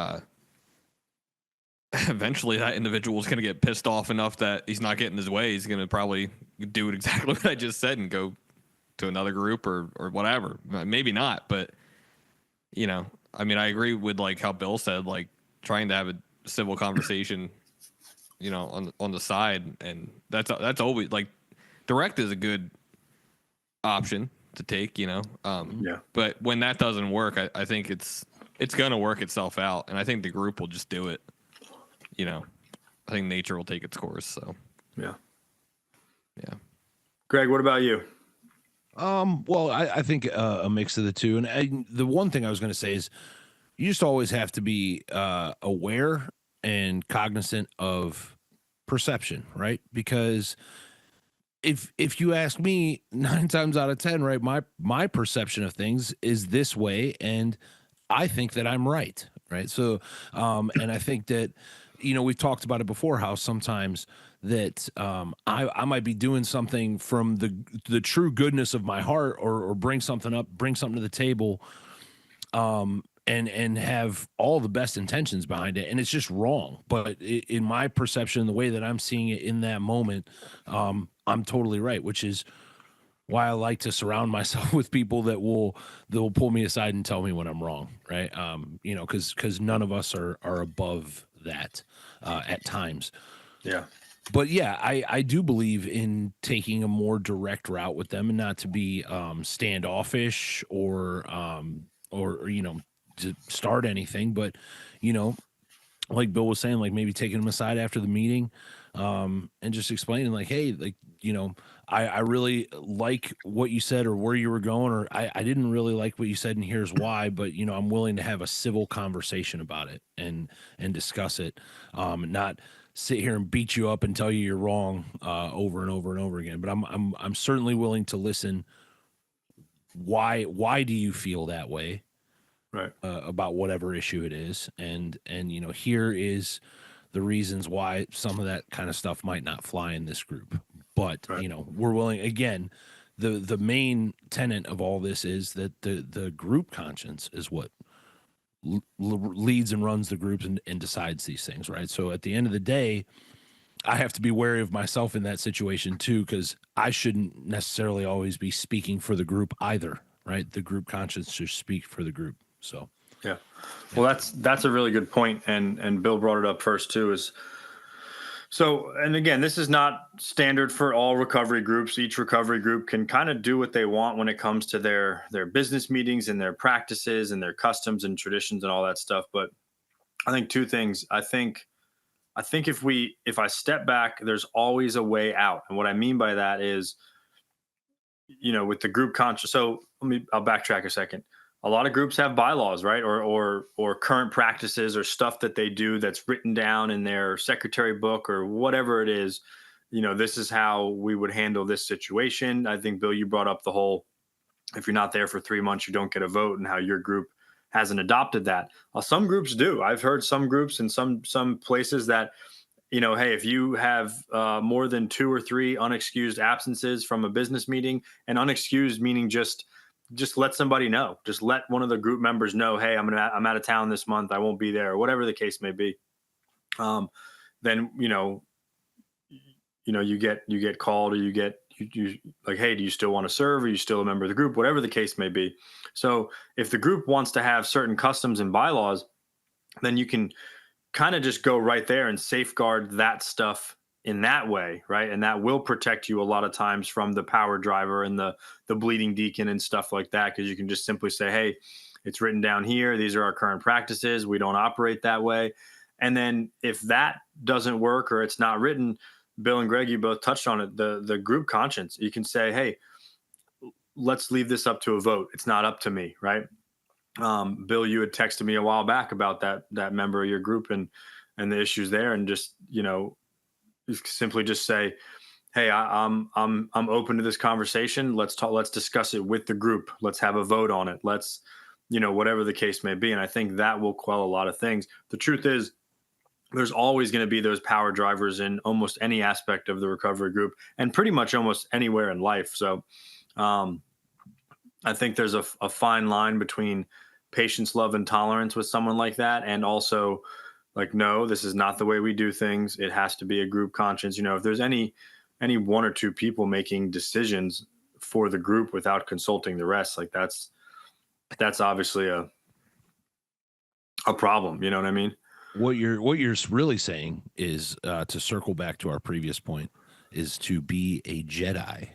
Speaker 3: eventually that individual is going to get pissed off enough that he's not getting his way. He's going to probably do exactly what I just said and go to another group or whatever. Maybe not, but I agree with like how Bill said, like, trying to have a civil conversation, on the side. And that's always, like, direct is a good option to take, yeah. But when that doesn't work, I think it's going to work itself out. And I think the group will just do it. I think nature will take its course. So,
Speaker 1: yeah.
Speaker 2: Greg, what about you? Well, I think a mix of the two. And the one thing I was going to say is you just always have to be aware and cognizant of perception, right? Because if you ask me, 9 times out of 10, right, my perception of things is this way, and I think that I'm right. So and I think that, we've talked about it before, how sometimes that I might be doing something from the true goodness of my heart, or bring something to the table, and have all the best intentions behind it, and it's just wrong. But in my perception, the way that I'm seeing it in that moment, I'm totally right, which is why I like to surround myself with people that will pull me aside and tell me when I'm wrong, right? Because none of us are above that at times.
Speaker 1: Yeah.
Speaker 2: But yeah, I do believe in taking a more direct route with them, and not to be standoffish or to start anything, but like Bill was saying, like maybe taking them aside after the meeting, and just explaining, like, hey, like, I really like what you said, or where you were going, or I didn't really like what you said, and here's why, but I'm willing to have a civil conversation about it and discuss it, and not sit here and beat you up and tell you you're wrong over and over and over again. But I'm certainly willing to listen. Why do you feel that way?
Speaker 1: Right.
Speaker 2: About whatever issue it is, and here is the reasons why some of that kind of stuff might not fly in this group. But
Speaker 1: right.
Speaker 2: We're willing. Again, the main tenet of all this is that the group conscience is what leads and runs the groups and decides these things, right? So at the end of the day, I have to be wary of myself in that situation too, because I shouldn't necessarily always be speaking for the group either, right? The group conscience should speak for the group. So
Speaker 1: yeah. Well, that's a really good point, and Bill brought it up first too. And again, this is not standard for all recovery groups. Each recovery group can kind of do what they want when it comes to their business meetings and their practices and their customs and traditions and all that stuff. But I think two things. I think if I step back, there's always a way out. And what I mean by that is, with the group conscious. So I'll backtrack a second. A lot of groups have bylaws, right? Or current practices, or stuff that they do that's written down in their secretary book or whatever it is. This is how we would handle this situation. I think, Bill, you brought up the whole, if you're not there for 3 months, you don't get a vote, and how your group hasn't adopted that. Some groups do. I've heard some groups in some places that, hey, if you have more than 2 or 3 unexcused absences from a business meeting, and unexcused meaning just let somebody know. Just let one of the group members know, hey, I'm out of town this month. I won't be there, or whatever the case may be. Then you get called, or you like, hey, do you still want to serve? Are you still a member of the group? Whatever the case may be. So if the group wants to have certain customs and bylaws, then you can kind of just go right there and safeguard that stuff in that way, right? And that will protect you a lot of times from the power driver and the bleeding deacon and stuff like that, because you can just simply say, hey, it's written down here. These are our current practices. We don't operate that way. And then if that doesn't work, or it's not written, Bill and Greg, you both touched on it, the group conscience. You can say, hey, let's leave this up to a vote. It's not up to me, right? Bill, you had texted me a while back about that member of your group and the issues there, and just simply just say, hey, I'm open to this conversation. Let's discuss it with the group. Let's have a vote on it. Let's, whatever the case may be. And I think that will quell a lot of things. The truth is, there's always going to be those power drivers in almost any aspect of the recovery group, and pretty much almost anywhere in life. So I think there's a fine line between patience, love, and tolerance with someone like that, and also, like, no, this is not the way we do things. It has to be a group conscience. If there's any 1 or 2 people making decisions for the group without consulting the rest, like that's obviously a problem. You know what I mean?
Speaker 2: What you're really saying is, to circle back to our previous point, is to be a Jedi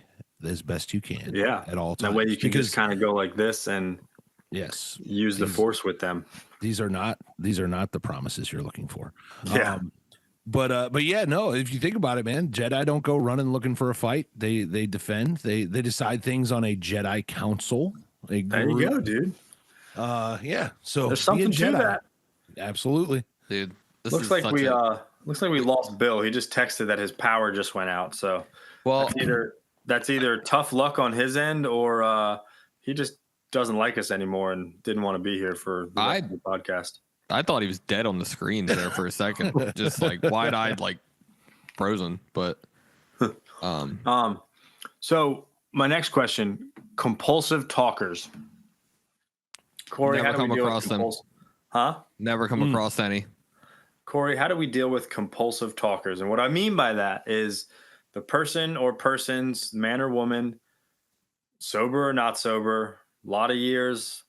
Speaker 2: as best you can.
Speaker 1: Yeah,
Speaker 2: at all times.
Speaker 1: That way you can just kind of go like this and use the force with them.
Speaker 2: These are not the promises you're looking for.
Speaker 1: Yeah.
Speaker 2: But yeah, no, if you think about it, man, Jedi don't go running looking for a fight. They defend. They decide things on a Jedi council.
Speaker 1: There you go, dude.
Speaker 2: Yeah. So
Speaker 1: there's something to that.
Speaker 2: Absolutely.
Speaker 3: Dude,
Speaker 1: looks like we lost Bill. He just texted that his power just went out. So
Speaker 3: Well,
Speaker 1: that's either tough luck on his end or he just doesn't like us anymore and didn't want to be here for the rest of the podcast.
Speaker 3: I thought he was dead on the screen there for a second, just like wide-eyed, like frozen. But
Speaker 1: so my next question: compulsive talkers. Corey,
Speaker 3: never
Speaker 1: how do we
Speaker 3: come
Speaker 1: deal
Speaker 3: across
Speaker 1: with
Speaker 3: them.
Speaker 1: Huh?
Speaker 3: Never come across any.
Speaker 1: Corey, how do we deal with compulsive talkers? And what I mean by that is the person or persons, man or woman, sober or not sober, a lot of years,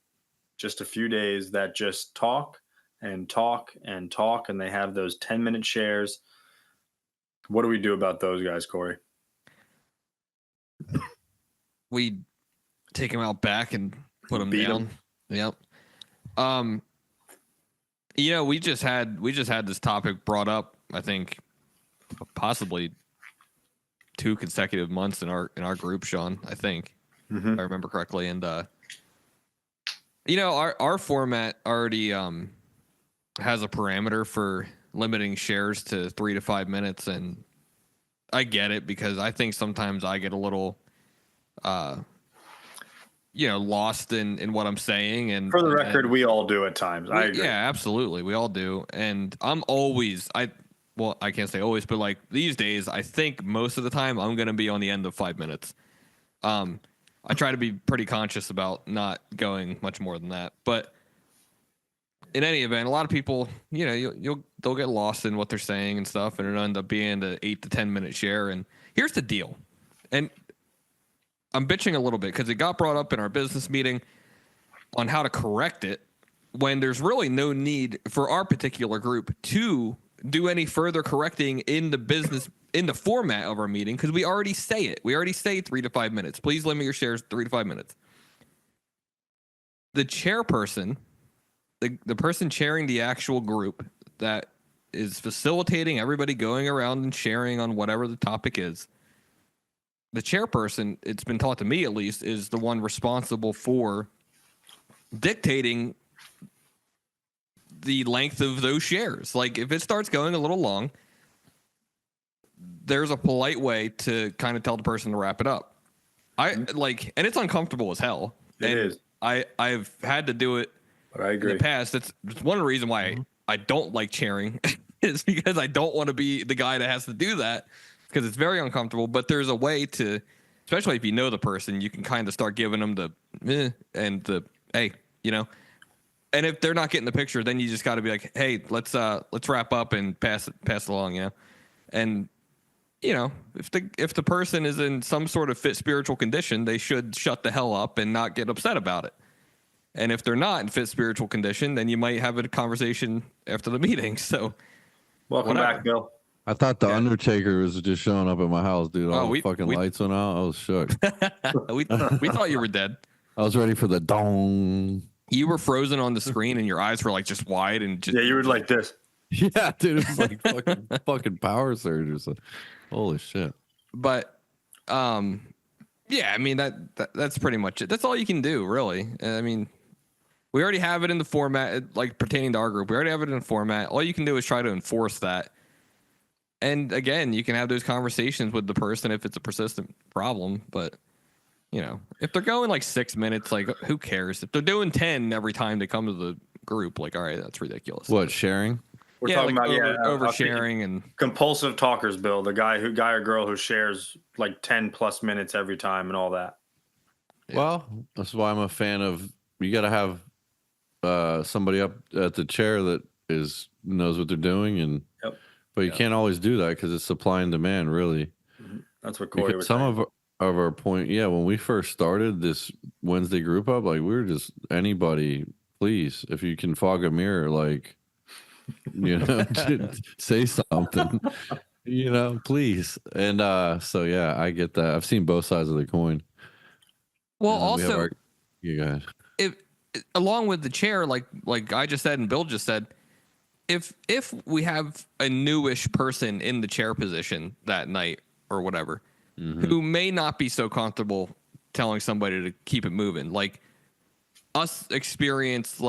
Speaker 1: just a few days, that just talk and talk and talk, and they have those 10-minute shares. What do we do about those guys, Corey?
Speaker 3: We take them out back and put them
Speaker 1: Beat
Speaker 3: down.
Speaker 1: 'em.
Speaker 3: Yep. We just had this topic brought up, I think, possibly 2 consecutive months in our group, Sean, I think, if I remember correctly. And our format already has a parameter for limiting shares to 3 to 5 minutes, and I get it because I think sometimes I get a little lost in what I'm saying. And
Speaker 1: for the record, we all do at times. I agree.
Speaker 3: Yeah, absolutely. We all do. And I'm always, I can't say always, but like these days, I think most of the time I'm going to be on the end of 5 minutes. I try to be pretty conscious about not going much more than that. But in any event, a lot of people, they'll get lost in what they're saying and stuff, and it'll end up being the 8 to 10 minute share. And here's the deal. And I'm bitching a little bit because it got brought up in our business meeting on how to correct it when there's really no need for our particular group to do any further correcting in the format of our meeting, because we already say it. We already say 3 to 5 minutes. Please limit your shares 3 to 5 minutes. The chairperson, the person chairing the actual group that is facilitating everybody going around and sharing on whatever the topic is, the chairperson, it's been taught to me at least, is the one responsible for dictating the length of those shares. Like if it starts going a little long, there's a polite way to kind of tell the person to wrap it up. And it's uncomfortable as hell.
Speaker 1: It is.
Speaker 3: I've had to do it
Speaker 1: but I agree.
Speaker 3: in the past. It's one of the reasons why I don't like chairing is because I don't want to be the guy that has to do that, because it's very uncomfortable. But there's a way to, especially if you know the person, you can kind of start giving them the and the hey, and if they're not getting the picture, then you just got to be like, hey, let's wrap up and pass it along, and if the person is in some sort of fit spiritual condition, they should shut the hell up and not get upset about it. And if they're not in fit spiritual condition, then you might have a conversation after the meeting. So
Speaker 1: welcome back, Bill.
Speaker 4: I thought the Undertaker was just showing up at my house, dude. All the fucking lights went out. I was shook.
Speaker 3: we thought you were dead.
Speaker 4: I was ready for the dong.
Speaker 3: You were frozen on the screen, and your eyes were like just wide and just.
Speaker 1: Yeah, you were like this.
Speaker 4: Yeah, dude. It was like fucking power surge or something. Holy shit.
Speaker 3: But, yeah, I mean that's pretty much it. That's all you can do, really. I mean, we already have it in the format, like pertaining to our group. We already have it in the format. All you can do is try to enforce that. And again, you can have those conversations with the person if it's a persistent problem. But, if they're going like 6 minutes, like who cares? If they're doing 10 every time they come to the group, like, all right, that's ridiculous.
Speaker 4: What, sharing?
Speaker 1: We're talking about
Speaker 3: oversharing and
Speaker 1: compulsive talkers, Bill. The guy or girl who shares like 10 plus minutes every time and all that.
Speaker 4: Yeah. Well, that's why I'm a fan of. You got to have somebody up at the chair that knows what they're doing, and but you can't always do that because it's supply and demand, really.
Speaker 1: That's what Corey was saying.
Speaker 4: Some of our point, when we first started this Wednesday group up, like we were just anybody, please, if you can fog a mirror, like. Say something, please. And so I get that. I've seen both sides of the coin.
Speaker 3: Well, also,
Speaker 4: you guys,
Speaker 3: if along with the chair, like I just said and Bill just said, if we have a newish person in the chair position that night or whatever, who may not be so comfortable telling somebody to keep it moving, like us experienced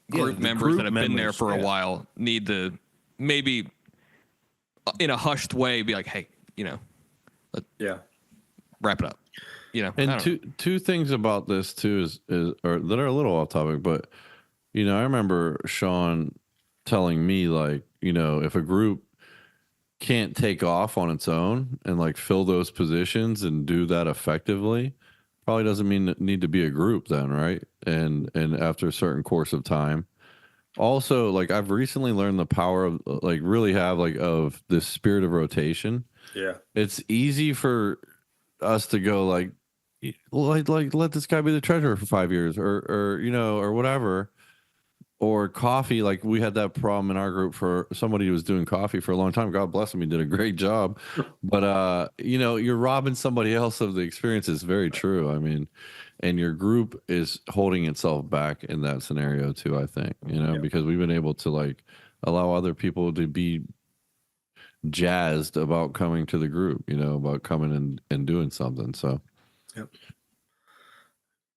Speaker 3: group members that have been there for a while need to maybe in a hushed way be like, hey, wrap it up.
Speaker 4: And two things about this too is or that are a little off topic, but I remember Sean telling me, like, if a group can't take off on its own and like fill those positions and do that effectively, probably doesn't need to be a group then, right? And after a certain course of time. Also, like, I've recently learned the power of of this spirit of rotation.
Speaker 1: Yeah.
Speaker 4: It's easy for us to go like let this guy be the treasurer for 5 years or whatever. Or coffee, like we had that problem in our group for somebody who was doing coffee for a long time. God bless him, he did a great job. But you're robbing somebody else of the experience. Is very true. I mean, and your group is holding itself back in that scenario too, I think, because we've been able to like allow other people to be jazzed about coming to the group, about coming and doing something. So
Speaker 1: yep.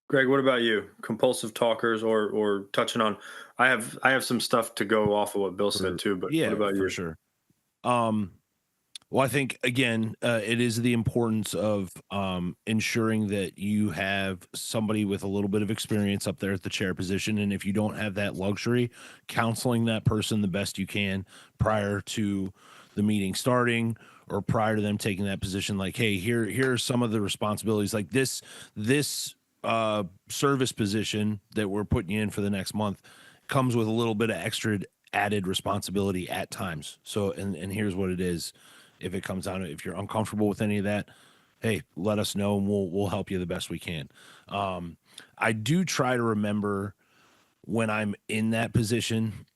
Speaker 1: Greg, what about you? Compulsive talkers or touching on, I have some stuff to go off of what Bill said too, but what about you?
Speaker 2: For sure. Well, I think, again, it is the importance of ensuring that you have somebody with a little bit of experience up there at the chair position. And if you don't have that luxury, counseling that person the best you can prior to the meeting starting or prior to them taking that position. Like, hey, here are some of the responsibilities. Like this service position that we're putting you in for the next month comes with a little bit of extra added responsibility at times. So, and here's what it is. If it comes down to, if you're uncomfortable with any of that, hey, let us know and we'll help you the best we can. I do try to remember when I'm in that position.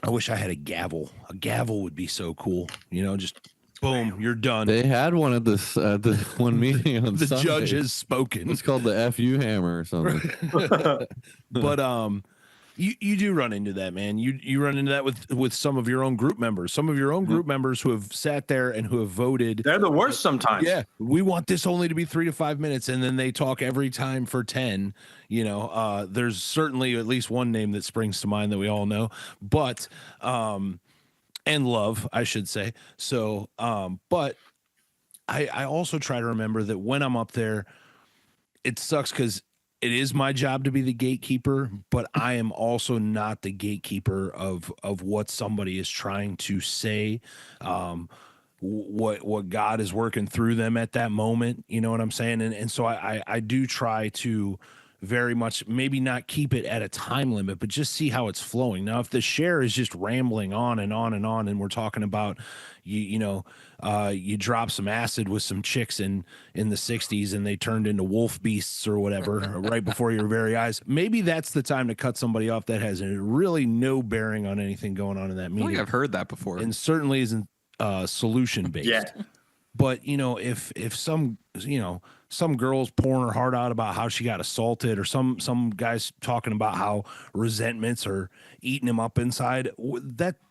Speaker 2: I wish I had a gavel. A gavel would be so cool. Just boom, you're done.
Speaker 4: They had one at this one meeting on
Speaker 2: the
Speaker 4: Sunday.
Speaker 2: Judge has spoken.
Speaker 4: It's called the FU hammer or something.
Speaker 2: But you do run into that, man. You run into that with some of your own group members. Some of your own group members who have sat there and who have voted.
Speaker 1: They're the worst sometimes.
Speaker 2: Yeah, we want this only to be 3 to 5 minutes, and then they talk every time for 10. There's certainly at least one name that springs to mind that we all know, but and love, I should say. So, but I also try to remember that when I'm up there, it sucks because it is my job to be the gatekeeper, but I am also not the gatekeeper of what somebody is trying to say, what God is working through them at that moment. You know what I'm saying? And so I do try to very much maybe not keep it at a time limit, but just see how it's flowing. Now, if the share is just rambling on and on and on, and we're talking about, you drop some acid with some chicks in the 60s and they turned into wolf beasts or whatever right before your very eyes, maybe that's the time to cut somebody off that has really no bearing on anything going on in that meeting.
Speaker 3: I think I've heard that before.
Speaker 2: And certainly isn't solution based.
Speaker 1: Yeah.
Speaker 2: But if some girl's pouring her heart out about how she got assaulted, or some guys talking about how resentments are eating him up inside,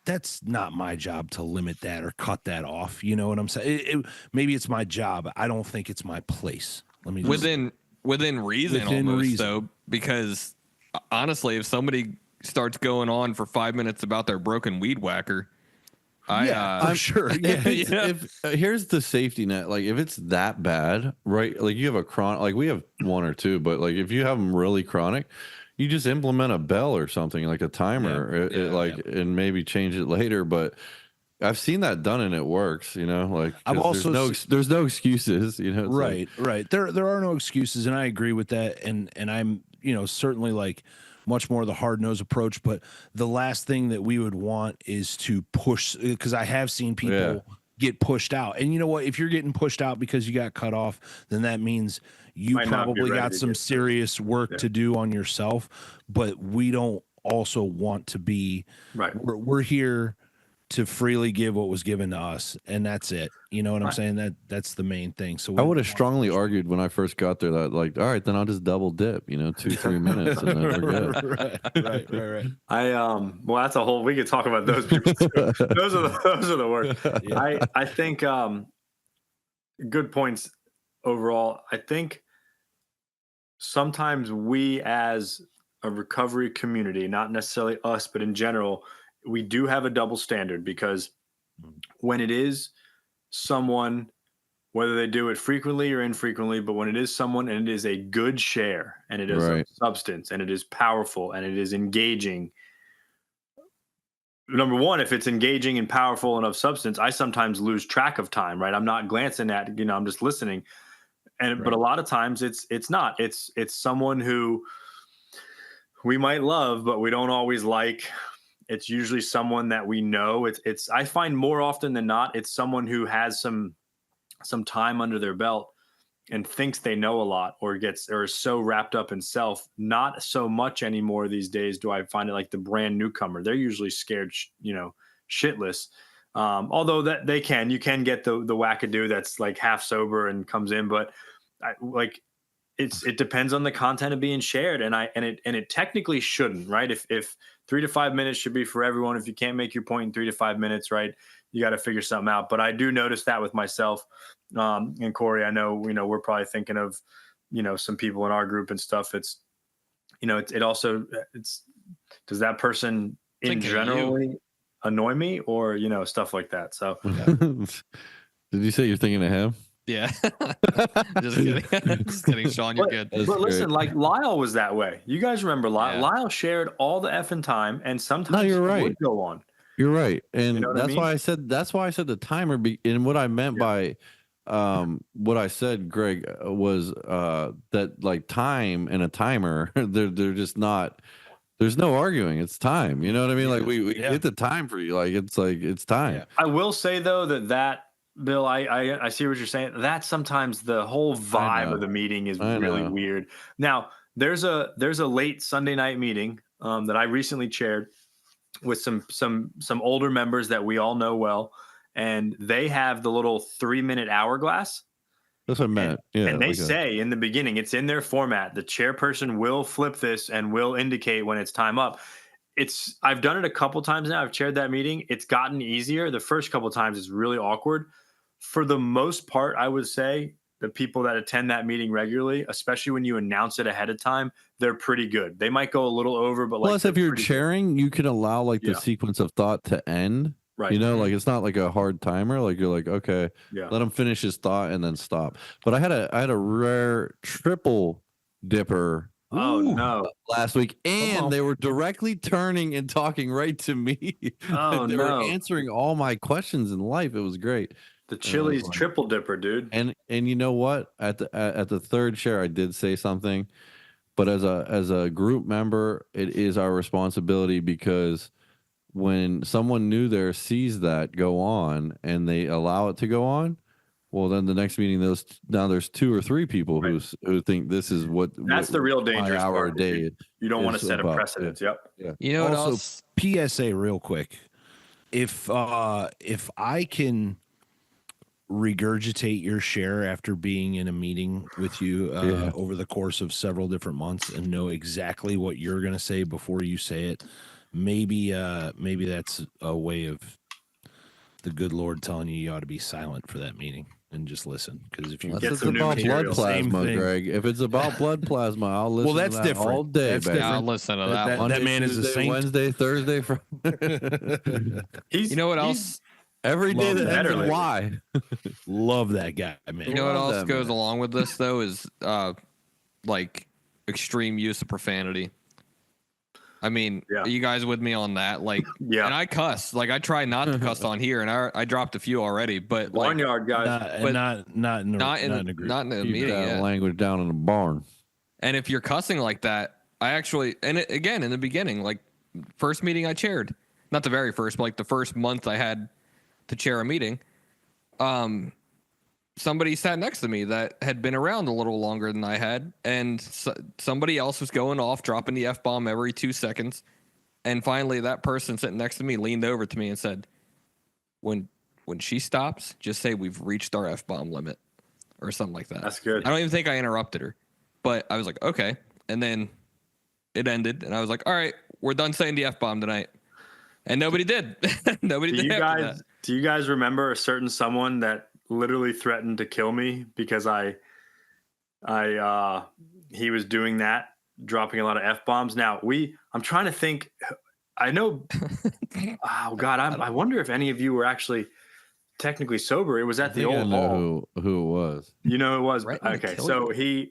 Speaker 2: that's not my job to limit that or cut that off. You know what I'm saying? Maybe it's my job. I don't think it's my place. Let me
Speaker 3: within reason, almost though, because honestly, if somebody starts going on for 5 minutes about their broken weed whacker.
Speaker 2: I'm sure. Yeah.
Speaker 4: If here's the safety net, like if it's that bad, right? Like you have a chronic, like we have one or two, but like if you have them really chronic, you just implement a bell or something, like a timer, and maybe change it later. But I've seen that done and it works. Like
Speaker 2: I've also
Speaker 4: there's no excuses.
Speaker 2: Right. There are no excuses, and I agree with that. And I'm certainly like much more the hard-nosed approach, but the last thing that we would want is to push, because I have seen people get pushed out. And you know what? If you're getting pushed out because you got cut off, then that means you probably got some serious work to do on yourself. But we don't also want to be
Speaker 1: right.
Speaker 2: We're here to freely give what was given to us, and that's it. You know what I'm saying? That's the main thing. So
Speaker 4: I would have strongly argued when I first got there that, like, all right, then I'll just double dip, 2-3 minminutes, and then we're
Speaker 2: good.
Speaker 1: Right. Well, that's a whole. We could talk about those people too. those are the worst. Yeah. I think good points overall. I think sometimes we, as a recovery community, not necessarily us, but in general, we do have a double standard, because when it is someone whether they do it frequently or infrequently, but when it is someone and it is a good share and it is
Speaker 4: Right.
Speaker 1: of substance and it is powerful and it is engaging. Number one, if it's engaging and powerful and of substance, I sometimes lose track of time, right? I'm not glancing at, I'm just listening. But a lot of times it's not. It's someone who we might love, but we don't always like. It's usually someone that we know. It's I find more often than not, it's someone who has some time under their belt and thinks they know a lot, or is so wrapped up in self. Not so much anymore these days do I find it like the brand newcomer. They're usually scared, shitless. Although that you can get the wackadoo that's like half sober and comes in, but it depends on the content of being shared, and it technically shouldn't, right? If 3 to 5 minutes should be for everyone. If you can't make your point in 3 to 5 minutes, right, you got to figure something out. But I do notice that with myself, and Corey, I know, we're probably thinking of, some people in our group and stuff. It's, does that person in generally annoy me, or, stuff like that. So
Speaker 4: Did you say you're thinking of him?
Speaker 3: Yeah. Just kidding. Just kidding, Sean. You're good.
Speaker 1: But listen, like Lyle was that way. You guys remember Lyle? Yeah. Lyle shared all the effing time, and sometimes
Speaker 4: you're right.
Speaker 1: would go on.
Speaker 4: You're right, and that's why I said the timer. And what I meant by what I said, Greg, was that like time and a timer, they're just not. There's no arguing. It's time. You know what I mean? Like we hit the time for you. Like it's time. Yeah.
Speaker 1: I will say though that Bill, I see what you're saying. That sometimes the whole vibe of the meeting is really weird. Now there's a late Sunday night meeting that I recently chaired with some older members that we all know well, and they have the little 3-minute hourglass.
Speaker 4: That's what I meant.
Speaker 1: And they say in the beginning, it's in their format, the chairperson will flip this and will indicate when it's time up. I've done it a couple times now. I've chaired that meeting. It's gotten easier. The first couple times it's really awkward. For the most part, I would say the people that attend that meeting regularly, especially when you announce it ahead of time, they're pretty good. They might go a little over, but
Speaker 4: plus if you're chairing, you can allow like the sequence of thought to end. Right. Like it's not like a hard timer. Like you're like, okay, let him finish his thought and then stop. But I had a rare triple dipper.
Speaker 1: Oh no!
Speaker 4: Last week, and they were directly turning and talking right to me.
Speaker 1: Oh
Speaker 4: they were answering all my questions in life. It was great.
Speaker 1: The Chili's triple dipper, dude.
Speaker 4: And you know what? At the third share, I did say something, but as a group member, it is our responsibility, because when someone new there sees that go on and they allow it to go on, well, then the next meeting, there's 2 or 3 people who think this is
Speaker 1: that's the real dangerous
Speaker 4: hour
Speaker 1: part.
Speaker 4: A day.
Speaker 1: You don't want to set a precedent.
Speaker 4: Yeah.
Speaker 1: Yep.
Speaker 3: You know what
Speaker 2: also,
Speaker 3: else?
Speaker 2: PSA real quick. If I can regurgitate your share after being in a meeting with you over the course of several different months and know exactly what you're going to say before you say it, maybe that's a way of the good Lord telling you ought to be silent for that meeting and just listen. Because if you
Speaker 4: get some about blood plasma, Greg, if it's about blood plasma, I'll listen. Well, that's to that different all day.
Speaker 2: That's
Speaker 3: different. I'll listen to that.
Speaker 2: Monday, that man
Speaker 4: Tuesday,
Speaker 2: is a saint.
Speaker 4: Wednesday, Thursday, Friday.
Speaker 3: You know what else?
Speaker 4: Every day that ends in Y.
Speaker 2: Love that guy, man.
Speaker 3: You know what else goes along with this though is like extreme use of profanity. I mean, you guys with me on that? Like, and I cuss. Like, I try not to cuss on here, and I dropped a few already. But like,
Speaker 1: barnyard guys,
Speaker 2: not in a group.
Speaker 3: Not in a meeting.
Speaker 4: Language down in the barn.
Speaker 3: And if you're cussing like that, I actually, again in the beginning, like first meeting I chaired, not the very first, but like the first month I had to chair a meeting. Somebody sat next to me that had been around a little longer than I had, and somebody else was going off, dropping the F-bomb every 2 seconds. And finally, that person sitting next to me leaned over to me and said, when she stops, just say we've reached our F-bomb limit or something like that.
Speaker 1: That's good.
Speaker 3: I don't even think I interrupted her, but I was like, okay. And then it ended, and I was like, all right, we're done saying the F-bomb tonight. And nobody did. Nobody did after that.
Speaker 1: Do you guys remember a certain someone that literally threatened to kill me because he was doing that, dropping a lot of F-bombs? Now I'm trying to think. I know. Oh God, I wonder if any of you were actually technically sober. It was at the
Speaker 4: I
Speaker 1: old hall.
Speaker 4: Who it was.
Speaker 1: You know who it was?
Speaker 3: Threatened to
Speaker 1: Okay,
Speaker 3: kill
Speaker 1: so
Speaker 3: you.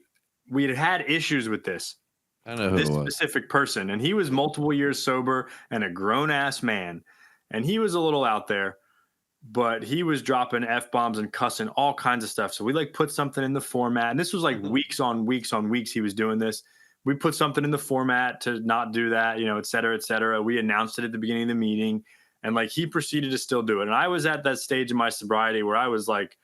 Speaker 1: we had issues with this.
Speaker 4: I know who
Speaker 1: This
Speaker 4: it was.
Speaker 1: specific person, and he was multiple years sober and a grown-ass man, and he was a little out there, but he was dropping F-bombs and cussing all kinds of stuff. So we like put something in the format, and this was like weeks on weeks on weeks he was doing this. We put something in the format to not do that, you know, et cetera, et cetera. We announced it at the beginning of the meeting, and like he proceeded to still do it. And I was at that stage in my sobriety where I was like,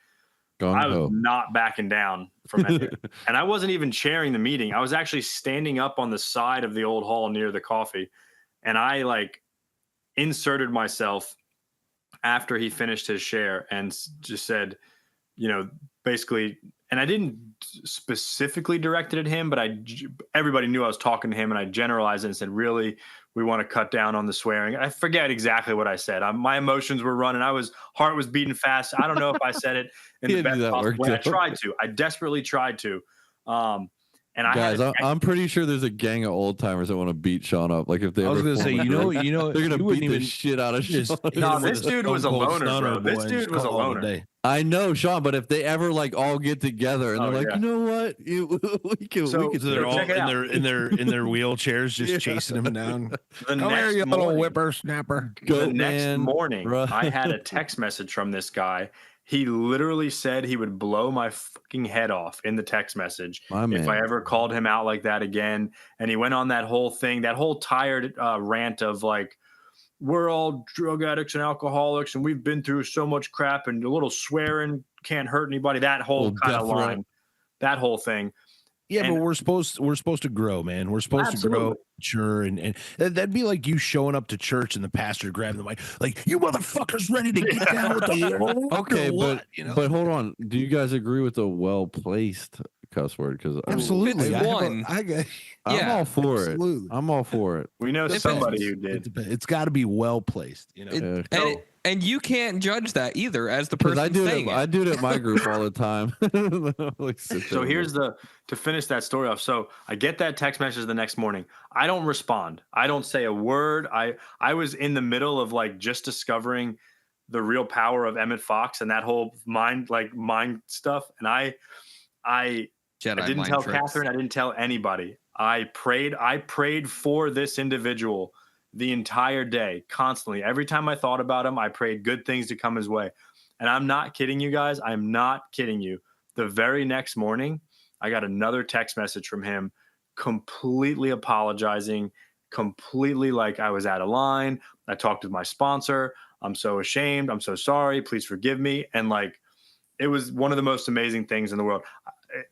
Speaker 1: I was not backing down from it. And I wasn't even chairing the meeting. I was actually standing up on the side of the old hall near the coffee. And I like inserted myself after he finished his share and just said, you know, basically, and I didn't specifically direct it at him, but everybody knew I was talking to him, and I generalized it and said, really, we want to cut down on the swearing. I forget exactly what I said. My emotions were running. Heart was beating fast. I don't know if I said it in the best possible way. I tried to. I desperately tried to.
Speaker 4: I'm pretty sure there's a gang of old timers that want to beat Sean up. Like if they,
Speaker 2: I was going to say, you know,
Speaker 4: they're going to beat the shit out of Sean.
Speaker 1: No, this dude was a loner, bro. This dude was a loner.
Speaker 4: I know, Sean, but if they ever like all get together and they're like, you know what, we can,
Speaker 2: so they're all in their wheelchairs just chasing him down.
Speaker 1: The next
Speaker 2: you little whippersnapper.
Speaker 1: The next morning, I had a text message from this guy. He literally said he would blow my fucking head off in the text message if I ever called him out like that again. And he went on that whole thing, that whole tired rant of like, we're all drug addicts and alcoholics, and we've been through so much crap, and a little swearing can't hurt anybody. That whole kind of line, that whole thing.
Speaker 2: Yeah, but we're supposed to grow, man. We're supposed to grow, sure, and that'd be like you showing up to church and the pastor grabbing the mic, like, you motherfuckers ready to get down with the Lord?
Speaker 4: Okay, but hold on. Do you guys agree with the well-placed cuss word? Because
Speaker 2: absolutely,
Speaker 3: I'm
Speaker 4: all for it. I'm all for it.
Speaker 1: We know somebody who did.
Speaker 2: It's got to be well placed, you know.
Speaker 3: And you can't judge that either as the person saying it.
Speaker 4: I do it at my group all the time.
Speaker 1: So here's to finish that story off. So I get that text message the next morning. I don't respond. I don't say a word. I was in the middle of like just discovering the real power of Emmet Fox and that whole mind stuff. And I didn't tell Catherine. I didn't tell anybody. I prayed for this individual the entire day, constantly. Every time I thought about him, I prayed good things to come his way. And I'm not kidding you guys. I'm not kidding you. The very next morning, I got another text message from him completely apologizing, completely like I was out of line. I talked with my sponsor. I'm so ashamed. I'm so sorry. Please forgive me. And like, it was one of the most amazing things in the world.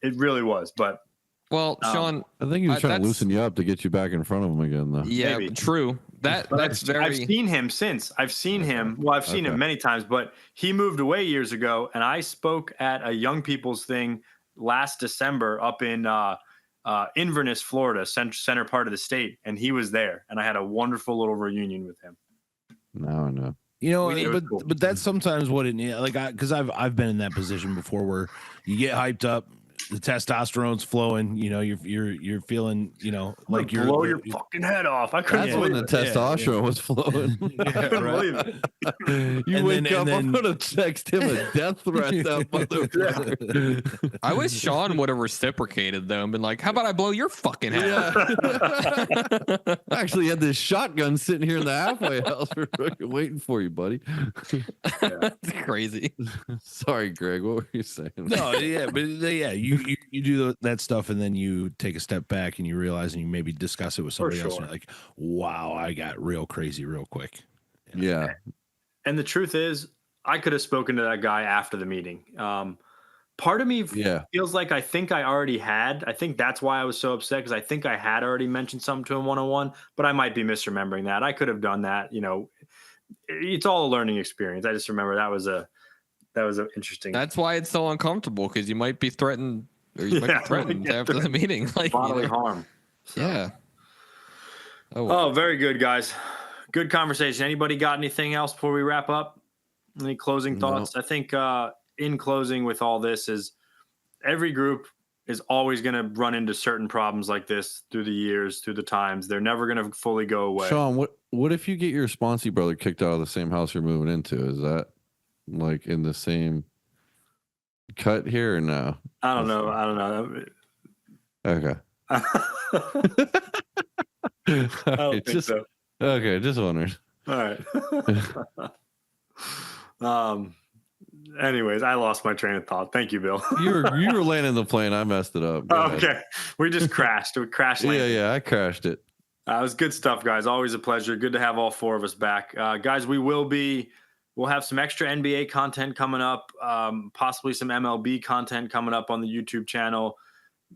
Speaker 1: It really was. But
Speaker 3: well, Sean,
Speaker 4: I think he was trying to loosen you up to get you back in front of him again, though.
Speaker 3: Yeah,
Speaker 1: maybe.
Speaker 3: True. That's very.
Speaker 1: I've seen him since. I've seen him. Well, I've seen him many times, but he moved away years ago, and I spoke at a young people's thing last December up in Inverness, Florida, center part of the state, and he was there, and I had a wonderful little reunion with him.
Speaker 4: Now I know.
Speaker 2: You know, but that's sometimes what it like, because I've been in that position before where you get hyped up, the testosterone's flowing, you know, you're feeling, you know, like you're
Speaker 1: blow your fucking head off. I couldn't
Speaker 4: believe when the testosterone was flowing.
Speaker 1: I couldn't believe it.
Speaker 4: You wake up, I'm gonna text him a death threat. That motherfucker.
Speaker 3: I wish Sean would have reciprocated though and been like, "How about I blow your fucking head?"
Speaker 4: I actually had this shotgun sitting here in the halfway house waiting for you, buddy.
Speaker 3: That's crazy.
Speaker 4: Sorry, Greg. What were you saying?
Speaker 2: No, yeah, but yeah, you do that stuff and then you take a step back and you realize and you maybe discuss it with somebody else and you're like, wow, I got real crazy real quick.
Speaker 4: Yeah.
Speaker 1: And the truth is, I could have spoken to that guy after the meeting. Part of me feels like I think that's why I was so upset, because I think I had already mentioned something to him one-on-one, but I might be misremembering that. I could have done that. You know, it's all a learning experience. I just remember that was an interesting.
Speaker 3: That's why it's so uncomfortable, because you might be threatened, or you might be threatened after the meeting, like
Speaker 1: bodily harm. So.
Speaker 3: Yeah.
Speaker 1: Oh, very good, guys. Good conversation. Anybody got anything else before we wrap up? Any closing thoughts? I think in closing with all this is every group is always going to run into certain problems like this through the years, through the times. They're never going to fully go away.
Speaker 4: Sean, what if you get your sponsee brother kicked out of the same house you're moving into? Is that like in the same cut here or no?
Speaker 1: I don't know.
Speaker 4: Okay.
Speaker 1: I don't think so.
Speaker 4: Okay, just wondering.
Speaker 1: All right. Anyways, I lost my train of thought. Thank you, Bill.
Speaker 4: you were landing the plane. I messed it up.
Speaker 1: Okay. We just crashed. We crashed landing.
Speaker 4: Yeah, I crashed it.
Speaker 1: It was good stuff, guys. Always a pleasure. Good to have all four of us back. Guys, we'll have some extra NBA content coming up, possibly some MLB content coming up on the YouTube channel.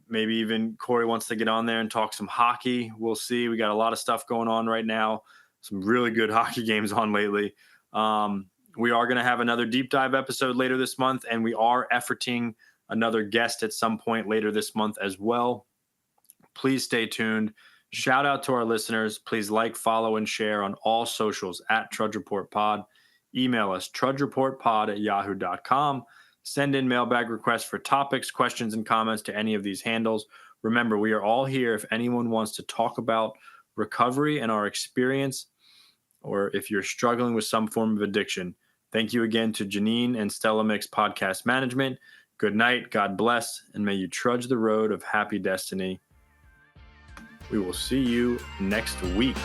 Speaker 1: Maybe even Corey wants to get on there and talk some hockey. We'll see. We got a lot of stuff going on right now. Some really good hockey games on lately. We are going to have another deep dive episode later this month, and we are efforting another guest at some point later this month as well. Please stay tuned. Shout out to our listeners. Please like, follow, and share on all socials at Trudge Report Pod. Email us, trudgereportpod@yahoo.com. Send in mailbag requests for topics, questions, and comments to any of these handles. Remember, we are all here if anyone wants to talk about recovery and our experience, or if you're struggling with some form of addiction. Thank you again to Janine and Stella Mix Podcast Management. Good night, God bless, and may you trudge the road of happy destiny. We will see you next week.